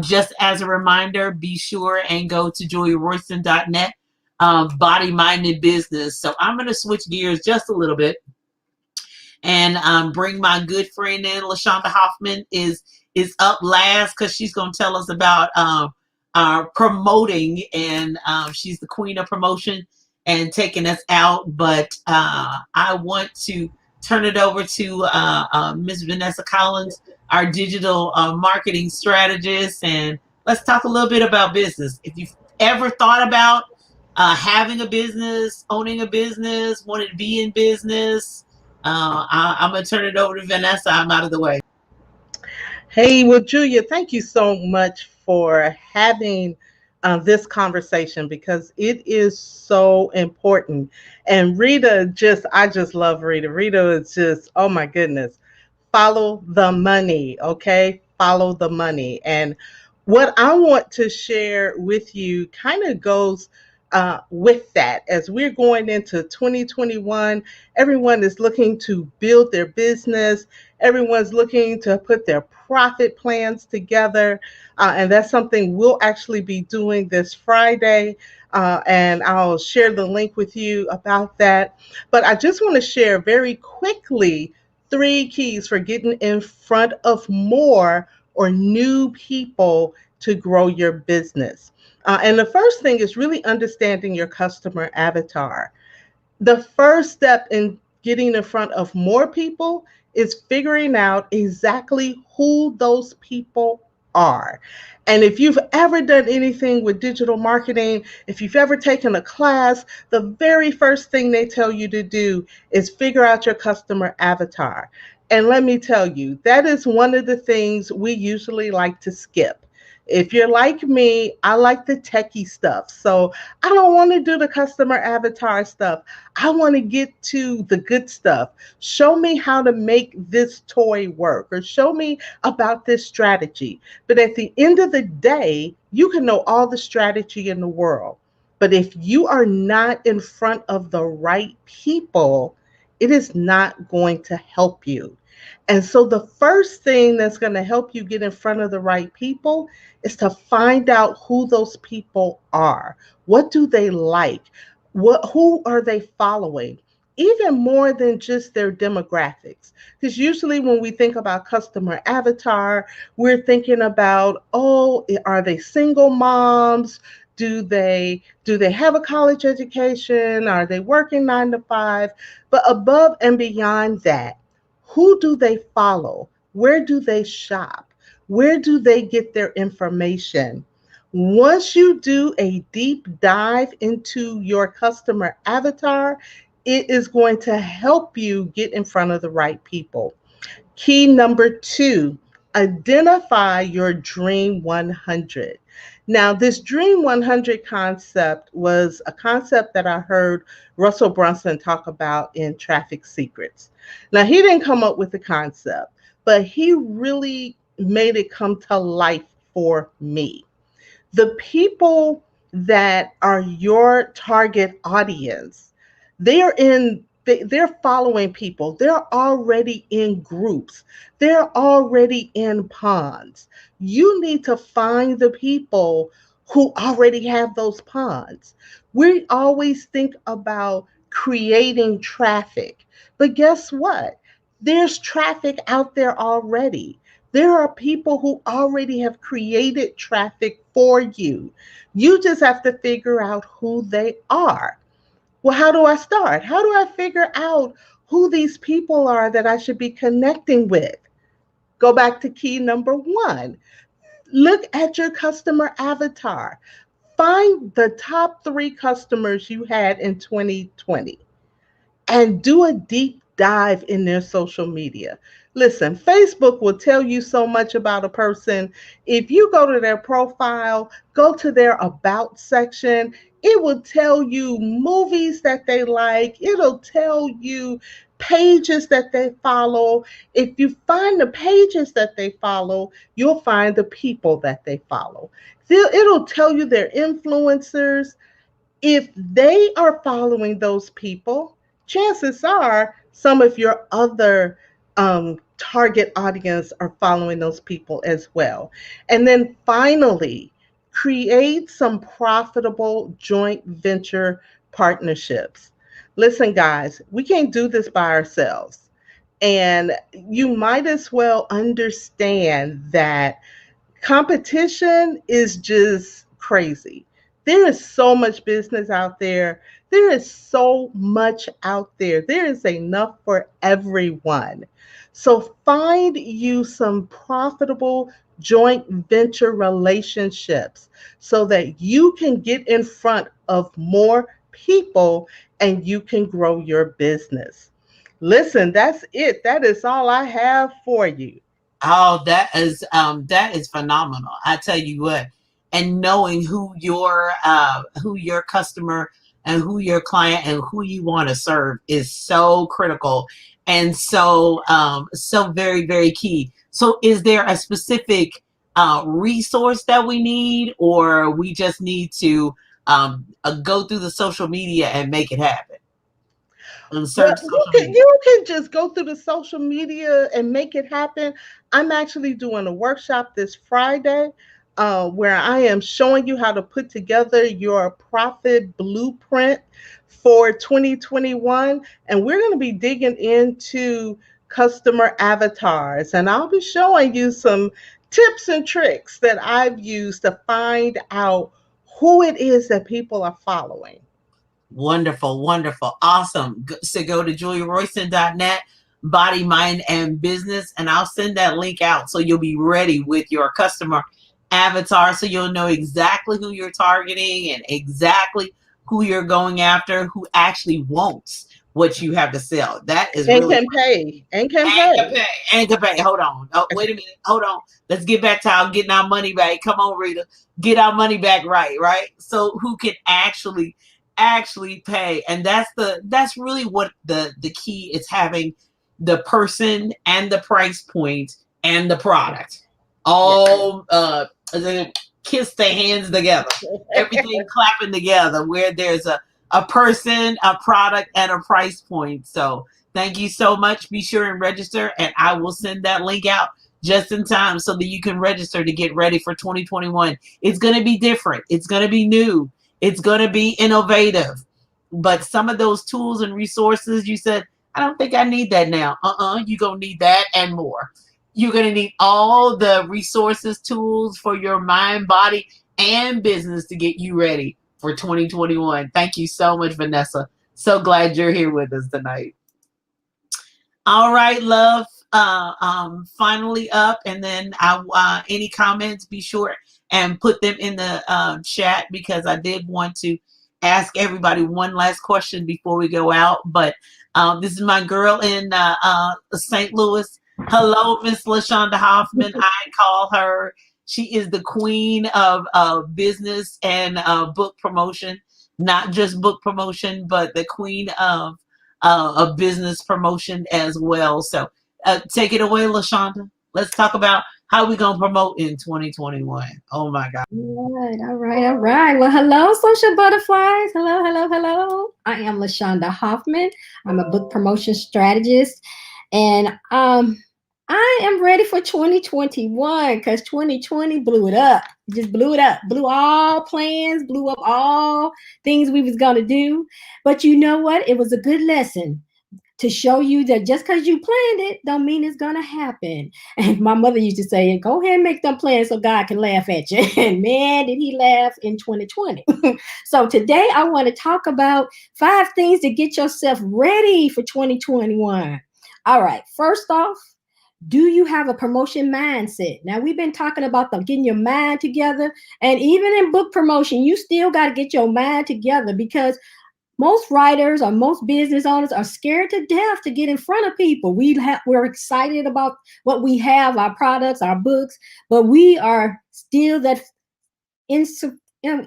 A: Just as a reminder, be sure and go to JuliaRoyston.net, Body, Mind, and Business. So I'm going to switch gears just a little bit And bring my good friend in, LaShonda Hoffman is up last because she's going to tell us about promoting, and she's the queen of promotion and taking us out. But I want to turn it over to Ms. Vanessa Collins, our digital marketing strategist, and let's talk a little bit about business. If you've ever thought about having a business, owning a business, wanting to be in business, I'm going to turn it over to Vanessa. I'm out of the way.
E: Hey, well, Julia, thank you so much for having this conversation because it is so important. And Rita, I just love Rita. Rita is just, oh my goodness, follow the money, okay? Follow the money. And what I want to share with you kind of goes with that. As we're going into 2021, everyone is looking to build their business. Everyone's looking to put their profit plans together. And that's something we'll actually be doing this Friday. And I'll share the link with you about that. But I just want to share very quickly 3 keys for getting in front of more or new people to grow your business. And the first thing is really understanding your customer avatar. The first step in getting in front of more people is figuring out exactly who those people are. And if you've ever done anything with digital marketing, if you've ever taken a class, the very first thing they tell you to do is figure out your customer avatar. And let me tell you, that is one of the things we usually like to skip. If you're like me, I like the techie stuff. So I don't want to do the customer avatar stuff. I want to get to the good stuff. Show me how to make this toy work, or show me about this strategy. But at the end of the day, you can know all the strategy in the world. But if you are not in front of the right people, it is not going to help you. And so the first thing that's going to help you get in front of the right people is to find out who those people are. What do they like? Who are they following? Even more than just their demographics. Because usually when we think about customer avatar, we're thinking about, oh, are they single moms? Do they have a college education? Are they working 9 to 5? But above and beyond that, who do they follow? Where do they shop? Where do they get their information? Once you do a deep dive into your customer avatar, it is going to help you get in front of the right people. Key number 2, identify your Dream 100. Now, this Dream 100 concept was a concept that I heard Russell Brunson talk about in Traffic Secrets. Now, he didn't come up with the concept, but he really made it come to life for me. The people that are your target audience, they're following people. They're already in groups. They're already in ponds. You need to find the people who already have those ponds. We always think about creating traffic, but guess what? There's traffic out there already. There are people who already have created traffic for you. You just have to figure out who they are. Well, how do I start? How do I figure out who these people are that I should be connecting with? Go back to key number 1. Look at your customer avatar. Find the top 3 customers you had in 2020 and do a deep dive in their social media. Listen, Facebook will tell you so much about a person. If you go to their profile, go to their about section, it will tell you movies that they like. It'll tell you pages that they follow. If you find the pages that they follow, you'll find the people that they follow. It'll tell you their influencers. If they are following those people, chances are some of your other target audience are following those people as well. And then finally, create some profitable joint venture partnerships. Listen, guys, we can't do this by ourselves. And you might as well understand that competition is just crazy. There is so much business out there. There is so much out there. There is enough for everyone. So find you some profitable joint venture relationships so that you can get in front of more people and you can grow your business. Listen, that's it. That is all I have for you.
A: Oh, that is phenomenal. I tell you what, and knowing who your customer and who your client and who you want to serve is so critical and so very, very key. So is there a specific resource that we need, or we just need to go through the social media and make it happen? And
E: Well,
A: search social media.
E: you can just go through the social media and make it happen. I'm actually doing a workshop this Friday where I am showing you how to put together your profit blueprint for 2021. And we're going to be digging into customer avatars. And I'll be showing you some tips and tricks that I've used to find out who it is that people are following.
A: Wonderful, wonderful, awesome. So go to juliaroyston.net, body, mind, and business, and I'll send that link out so you'll be ready with your customer avatar so you'll know exactly who you're targeting and exactly who you're going after, who actually wants what you have to sell. That is
E: And
A: really
E: can pay. And can
A: and
E: pay.
A: and can pay. Hold on. Oh, wait a minute. Hold on. Let's get back to our getting our money back. Come on, Rita. Get our money back right? So who can actually pay? And that's really what the key is, having the person and the price point and the product all kiss their hands together. Everything clapping together where there's a person, a product, and a price point. So thank you so much. Be sure and register, and I will send that link out just in time so that you can register to get ready for 2021. It's going to be different. It's going to be new. It's going to be innovative. But some of those tools and resources you said, I don't think I need that now. You're going to need that and more. You're going to need all the resources, tools for your mind, body, and business to get you ready for 2021. Thank you so much, Vanessa. So glad you're here with us tonight. All right, love. Finally up, and then any comments, be sure and put them in the chat, because I did want to ask everybody one last question before we go out. But this is my girl in St. Louis. Hello, Miss LaShonda Hoffman. I call her. She is the queen of business and book promotion. Not just book promotion, but the queen of business promotion as well. So take it away, LaShonda. Let's talk about how we're going to promote in 2021. Oh, my God.
F: All right. Well, hello, social butterflies. Hello. I am LaShonda Hoffman. I'm a book promotion strategist. And I am ready for 2021 because 2020 blew it up. Just blew it up. Blew all plans, blew up all things we was going to do. But you know what? It was a good lesson to show you that just because you planned it don't mean it's going to happen. And my mother used to say, go ahead and make them plans so God can laugh at you. And man, did he laugh in 2020. So today I want to talk about 5 things to get yourself ready for 2021. All right. First off, do you have a promotion mindset? Now, we've been talking about getting your mind together. And even in book promotion, you still got to get your mind together, because most writers or most business owners are scared to death to get in front of people. We're excited about what we have, our products, our books, but we are still that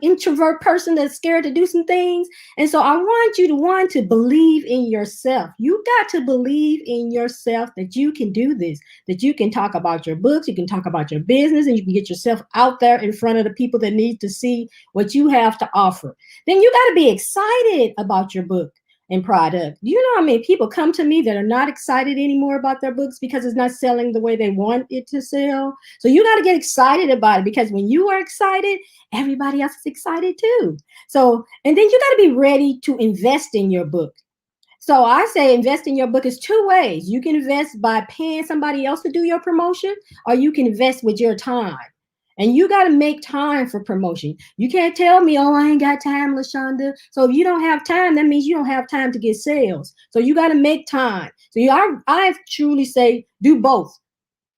F: introvert person that's scared to do some things. And so I want you to believe in yourself. You got to believe in yourself that you can do this, that you can talk about your books, you can talk about your business, and you can get yourself out there in front of the people that need to see what you have to offer. Then you got to be excited about your book and product. You know how many people come to me that are not excited anymore about their books because it's not selling the way they want it to sell? So you got to get excited about it, because when you are excited, everybody else is excited too. So, and then you got to be ready to invest in your book. So I say invest in your book is two ways. You can invest by paying somebody else to do your promotion, or you can invest with your time. And you got to make time for promotion. You can't tell me, oh, I ain't got time, LaShonda. So if you don't have time, that means you don't have time to get sales. So you got to make time. So I truly say do both.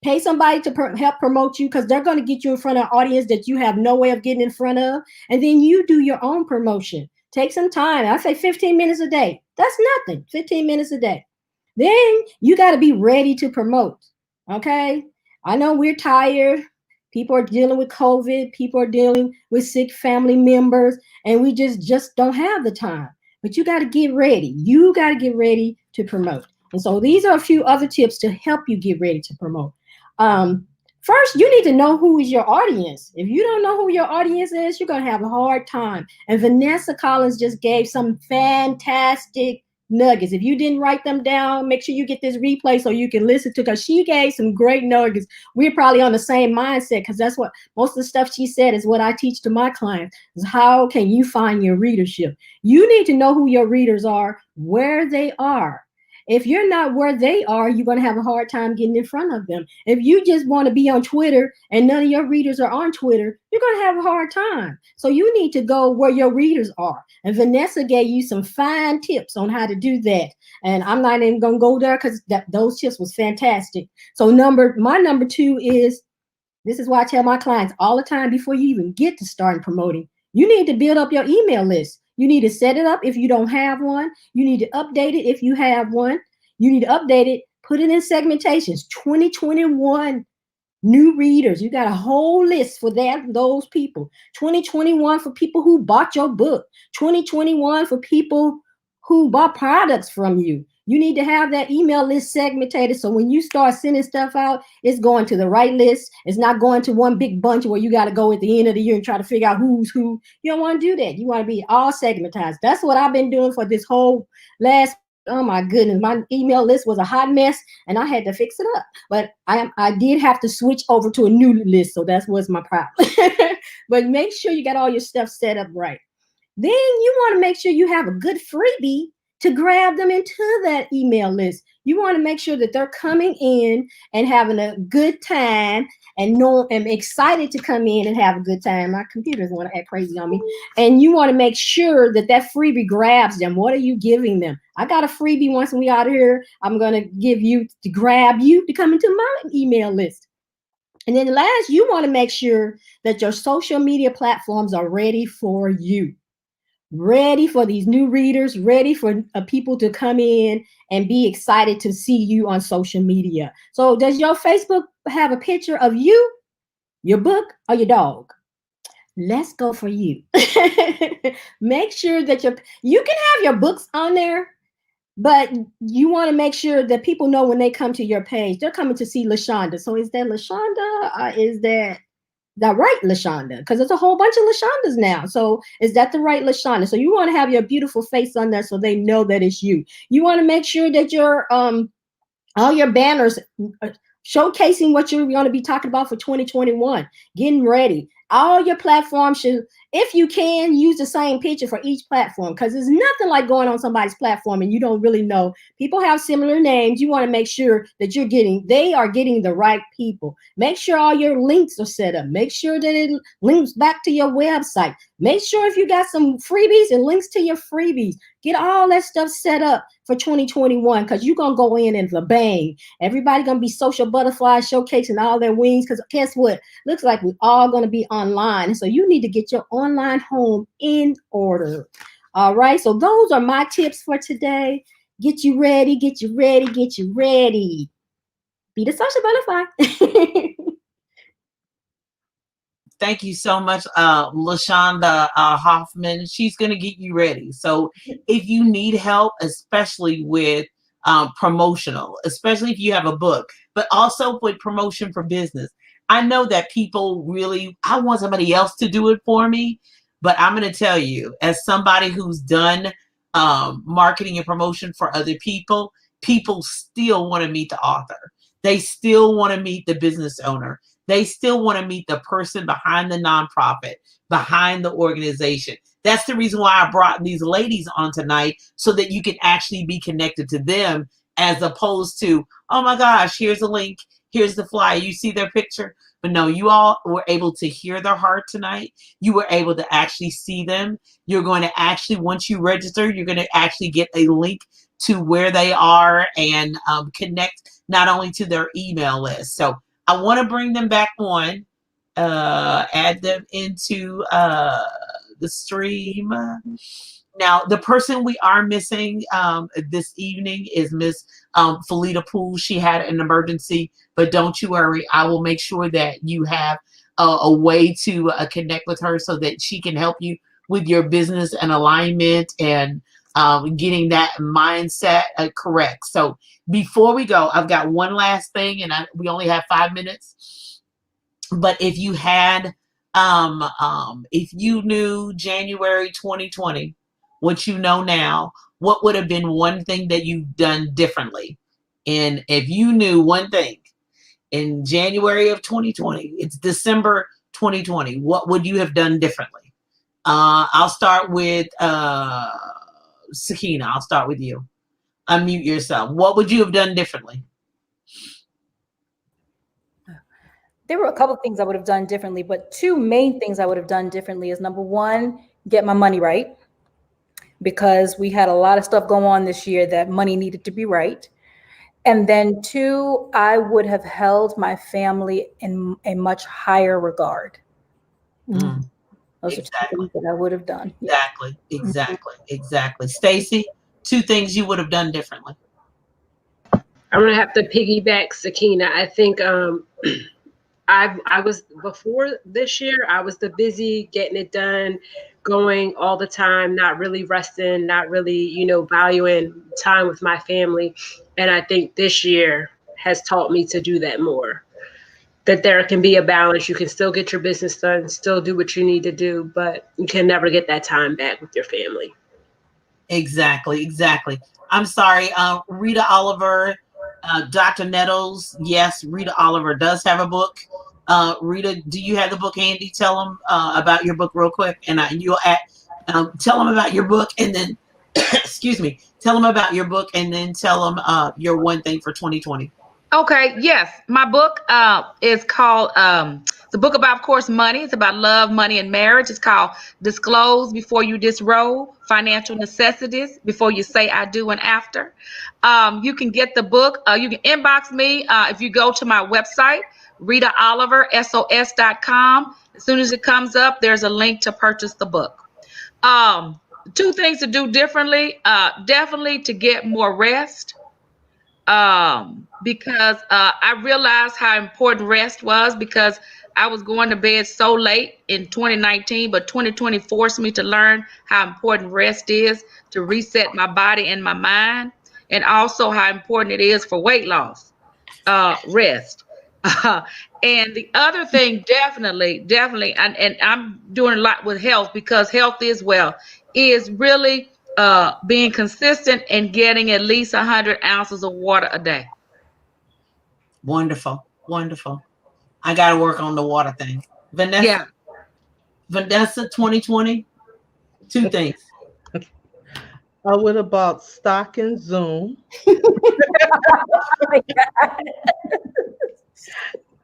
F: Pay somebody to help promote you, because they're going to get you in front of an audience that you have no way of getting in front of. And then you do your own promotion. Take some time. I say 15 minutes a day. That's nothing. 15 minutes a day. Then you got to be ready to promote. Okay. I know we're tired. People are dealing with COVID. People are dealing with sick family members, and we just don't have the time. But you got to get ready. You got to get ready to promote. And so these are a few other tips to help you get ready to promote. First, you need to know who is your audience. If you don't know who your audience is, you're going to have a hard time. And Vanessa Collins just gave some fantastic nuggets. If you didn't write them down, make sure you get this replay so you can listen to, because she gave some great nuggets. We're probably on the same mindset, because that's what most of the stuff she said is what I teach to my clients, is how can you find your readership? You need to know who your readers are, where they are. If you're not where they are, you're going to have a hard time getting in front of them. If you just want to be on Twitter and none of your readers are on Twitter, you're going to have a hard time. So you need to go where your readers are. And Vanessa gave you some fine tips on how to do that. And I'm not even going to go there, because those tips was fantastic. So my number two is, this is why I tell my clients all the time before you even get to start promoting, you need to build up your email list. You need to set it up if you don't have one. You need to update it if you have one. You need to update it, put it in segmentations. 2021 new readers. You got a whole list for those people. 2021 for people who bought your book. 2021 for people who bought products from you. You need to have that email list segmented, so when you start sending stuff out, it's going to the right list. It's not going to one big bunch where you got to go at the end of the year and try to figure out who's who. You don't want to do that. You want to be all segmentized. That's what I've been doing for this whole last, oh my goodness, my email list was a hot mess and I had to fix it up. But I did have to switch over to a new list, so that was my problem. But make sure you got all your stuff set up right. Then you want to make sure you have a good freebie to grab them into that email list. You want to make sure that they're coming in and having a good time and excited to come in and have a good time. My computer's want to act crazy on me. And you want to make sure that that freebie grabs them. What are you giving them? I got a freebie once we out of here. I'm going to give you to grab you to come into my email list. And then last, you want to make sure that your social media platforms are ready for you. Ready for these new readers, ready for people to come in and be excited to see you on social media. So does your Facebook have a picture of you, your book, or your dog? Let's go for you. Make sure that you can have your books on there, but you want to make sure that people know when they come to your page, they're coming to see LaShonda. So is that LaShonda, or is that the right LaShonda? Because there's a whole bunch of LaShondas now. So is that the right LaShonda? So you want to have your beautiful face on there so they know that it's you. You want to make sure that your all your banners showcasing what you're going to be talking about for 2021, getting ready. All your platforms should, if you can, use the same picture for each platform, because there's nothing like going on somebody's platform and you don't really know. People have similar names. You want to make sure that they are getting the right people. Make sure all your links are set up. Make sure that it links back to your website. Make sure if you got some freebies and links to your freebies, get all that stuff set up for 2021, because you're going to go in and the bang. Everybody going to be social butterflies showcasing all their wings, because guess what? Looks like we're all going to be online. So you need to get your online home in order. All right. So those are my tips for today. Get you ready, get you ready, get you ready. Be the social butterfly.
A: Thank you so much, LaShonda Hoffman. She's going to get you ready. So if you need help, especially with promotional, especially if you have a book, but also with promotion for business. I know that people really, I want somebody else to do it for me, but I'm going to tell you, as somebody who's done marketing and promotion for other people, people still want to meet the author. They still want to meet the business owner. They still want to meet the person behind the nonprofit, behind the organization. That's the reason why I brought these ladies on tonight, so that you can actually be connected to them, as opposed to, oh my gosh, here's a link, here's the flyer, you see their picture. But no, you all were able to hear their heart tonight. You were able to actually see them. You're going to actually, once you register, you're going to actually get a link to where they are and connect not only to their email list. So I want to bring them back on, add them into the stream. Now, the person we are missing this evening is Miss Felita Poole. She had an emergency, but don't you worry. I will make sure that you have a way to connect with her so that she can help you with your business and alignment and getting that mindset correct. So before we go, I've got one last thing, and we only have 5 minutes. But if you had, if you knew January 2020, what you know now, what would have been one thing that you've done differently? And if you knew one thing in January of 2020, it's December 2020, what would you have done differently? I'll start with Sakina. I'll start with you. Unmute yourself. What would you have done differently?
B: There were a couple of things I would have done differently, but two main things I would have done differently is, number one, get my money right, because we had a lot of stuff going on this year that money needed to be right. And then two, I would have held my family in a much higher regard.
A: Mm.
B: Those are two things that I would have done.
A: Exactly. Stacy, two things you would have done differently.
C: I'm gonna have to piggyback Sakina. I think I was, before this year, I was the busy getting it done, going all the time, not really resting, not really, valuing time with my family. And I think this year has taught me to do that more. That there can be a balance. You can still get your business done, still do what you need to do, but you can never get that time back with your family.
A: Exactly. I'm sorry, Rita Oliver, Dr. Nettles. Yes, Rita Oliver does have a book. Rita, do you have the book handy? Tell them about your book real quick, and you'll tell them about your book, and then excuse me, tell them about your book, and then tell them your one thing for 2020.
D: Okay, yes. My book is called, it's a book about, of course, money. It's about love, money, and marriage. It's called Disclose Before You Disrobe, Financial Necessities Before You Say I Do and After. You can get the book. You can inbox me if you go to my website, RitaOliverSOS.com. As soon as it comes up, there's a link to purchase the book. Two things to do differently. Definitely to get more rest. Because I realized how important rest was, because I was going to bed so late in 2019, but 2020 forced me to learn how important rest is to reset my body and my mind, and also how important it is for weight loss, rest. And the other thing, definitely, and I'm doing a lot with health, because health is wealth, is really being consistent and getting at least 100 ounces of water a day.
A: Wonderful. I got to work on the water thing. Vanessa.
D: Yeah.
A: Vanessa, 2020, two things.
E: I would have bought stock in Zoom.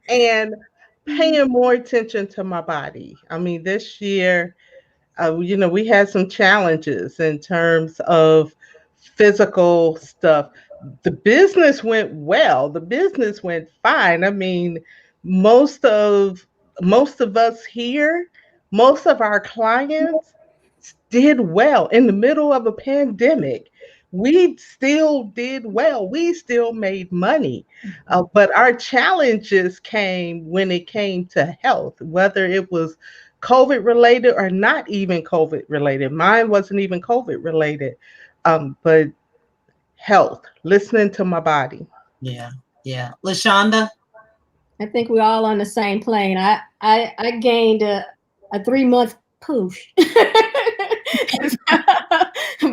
E: And paying more attention to my body. I mean, this year, we had some challenges in terms of physical stuff. The business went well. The business went fine. I mean, most of us here, most of our clients did well in the middle of a pandemic. We still did well. We still made money. But our challenges came when it came to health, whether it was COVID related or not even COVID related. Mine wasn't even COVID related, but health, listening to my body.
A: Yeah. LaShonda?
F: I think we're all on the same plane. I gained a 3-month push.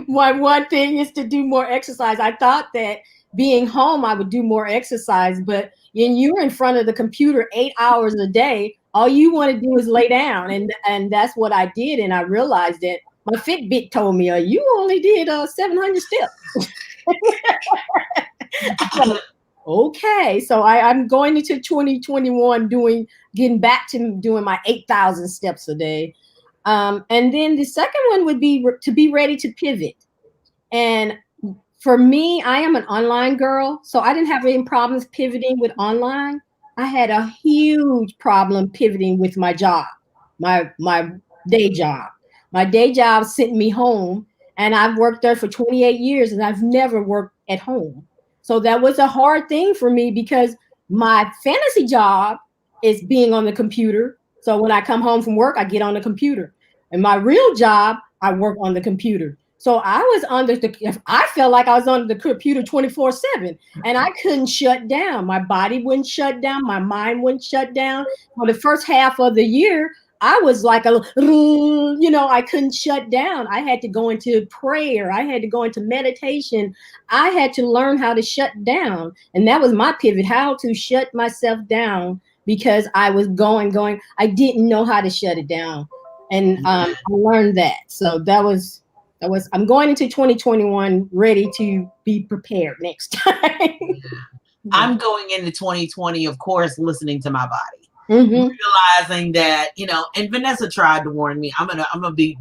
F: One thing is to do more exercise. I thought that being home, I would do more exercise. But when you're in front of the computer 8 hours a day, all you want to do is lay down. And that's what I did. And I realized that my Fitbit told me, you only did 700 steps. So, okay. So I'm going into 2021 getting back to doing my 8,000 steps a day. And then the second one would be to be ready to pivot. And for me, I am an online girl, so I didn't have any problems pivoting with online. I had a huge problem pivoting with my job, my day job. My day job sent me home, and I've worked there for 28 years, and I've never worked at home. So that was a hard thing for me because my fantasy job is being on the computer. So when I come home from work, I get on the computer. And my real job, I work on the computer. So I felt like I was on the computer 24/7, and I couldn't shut down. My body wouldn't shut down. My mind wouldn't shut down. For the first half of the year, I was like I couldn't shut down. I had to go into prayer. I had to go into meditation. I had to learn how to shut down. And that was my pivot, how to shut myself down, because I was going. I didn't know how to shut it down. And I learned that. So that was, I'm going into 2021 ready to be prepared next time.
A: I'm going into 2020, of course, listening to my body.
F: Mm-hmm.
A: Realizing that, and Vanessa tried to warn me. I'm gonna be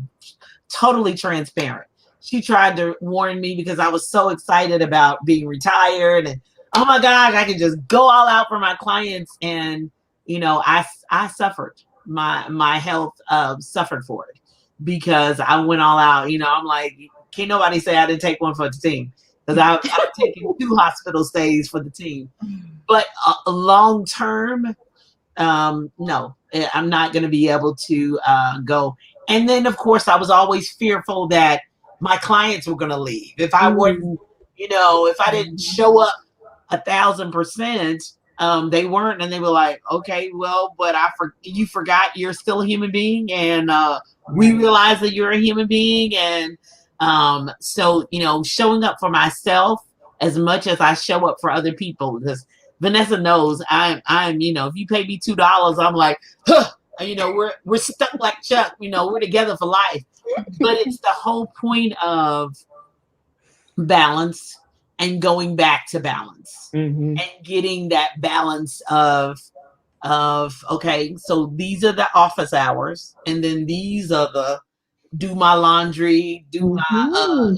A: totally transparent. She tried to warn me because I was so excited about being retired and, oh my gosh, I can just go all out for my clients. And, I suffered. My health suffered for it because I went all out. I'm like, can't nobody say I didn't take one for the team, because I've taken 2 hospital stays for the team. But long term, no, I'm not going to be able to go. And then, of course, I was always fearful that my clients were going to leave. If I wouldn't, if I didn't show up 1,000%, they weren't. And they were like, okay, well, but you forgot you're still a human being. And we realize that you're a human being. And so, showing up for myself as much as I show up for other people, because Vanessa knows I'm, if you pay me $2, I'm like, huh, we're stuck like Chuck, we're together for life. But it's the whole point of balance and going back to balance,
F: Mm-hmm.
A: and getting that balance of, okay, so these are the office hours, and then these are the do my laundry, do my,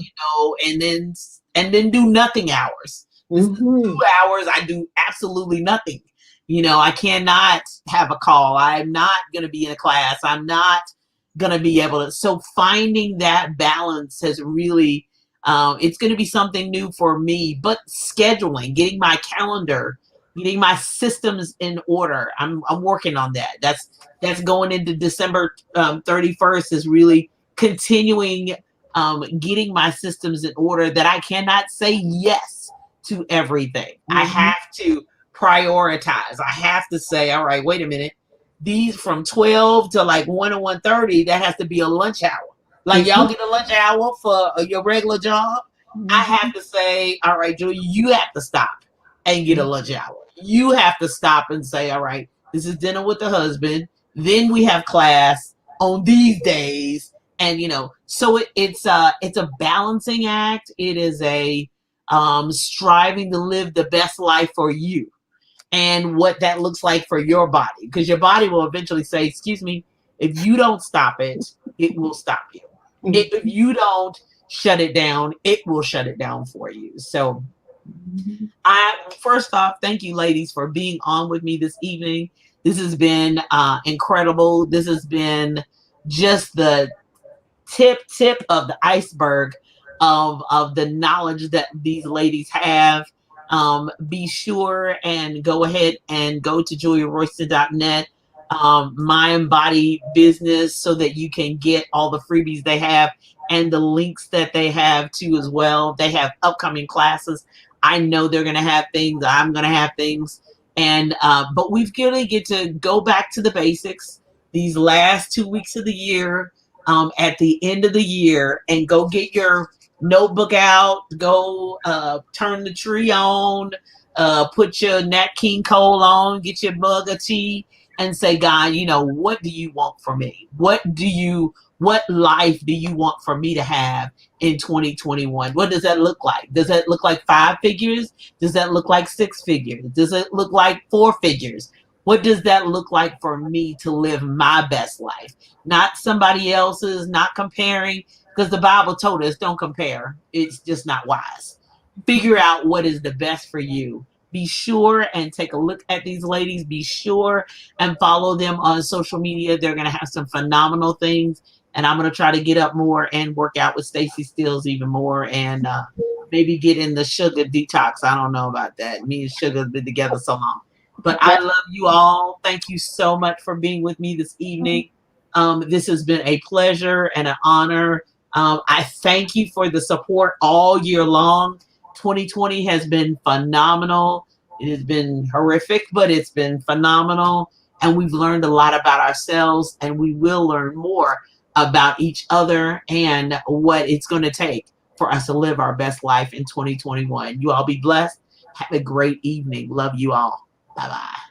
A: and then do nothing hours.
F: Mm-hmm.
A: 2 hours, I do absolutely nothing. I cannot have a call. I'm not going to be in a class. I'm not going to be able to. So finding that balance has really, it's going to be something new for me, but scheduling, getting my calendar, getting my systems in order. I'm working on that. That's going into December 31st is really continuing, getting my systems in order, that I cannot say yes to everything. I have to prioritize. I have to say, all right, wait a minute. These from 12 to like 1 or 1:30, that has to be a lunch hour. Like y'all get a lunch hour for your regular job. I have to say, all right, Julie, you have to stop and get a lunch hour. You have to stop and say, all right, this is dinner with the husband. Then we have class on these days. And, so it's a balancing act. It is a striving to live the best life for you, and what that looks like for your body, because your body will eventually say, excuse me, if you don't stop it, it will stop you. If you don't shut it down, it will shut it down for you. So first off, thank you ladies for being on with me this evening. This has been incredible. This has been just the tip of the iceberg of the knowledge that these ladies have. Be sure and go ahead and go to JuliaRoyston.net, Mind Body Business, so that you can get all the freebies they have and the links that they have too as well. They have upcoming classes. I know they're going to have things. I'm going to have things. And but we've really get to go back to the basics these last 2 weeks of the year, at the end of the year, and go get your notebook out, go turn the tree on, put your Nat King Cole on, get your mug of tea, and say, God, you know, what do you want for me? What life do you want for me to have in 2021? What does that look like? Does that look like 5 figures? Does that look like 6 figures? Does it look like 4 figures? What does that look like for me to live my best life? Not somebody else's, not comparing, because the Bible told us don't compare. It's just not wise. Figure out what is the best for you. Be sure and take a look at these ladies. Be sure and follow them on social media. They're going to have some phenomenal things. And I'm going to try to get up more and work out with Stacey Stills even more, and maybe get in the sugar detox. I don't know about that. Me and sugar have been together so long. But I love you all. Thank you so much for being with me this evening. This has been a pleasure and an honor. I thank you for the support all year long. 2020 has been phenomenal. It has been horrific, but it's been phenomenal. And we've learned a lot about ourselves, and we will learn more about each other and what it's going to take for us to live our best life in 2021. You all be blessed. Have a great evening. Love you all. Bye-bye.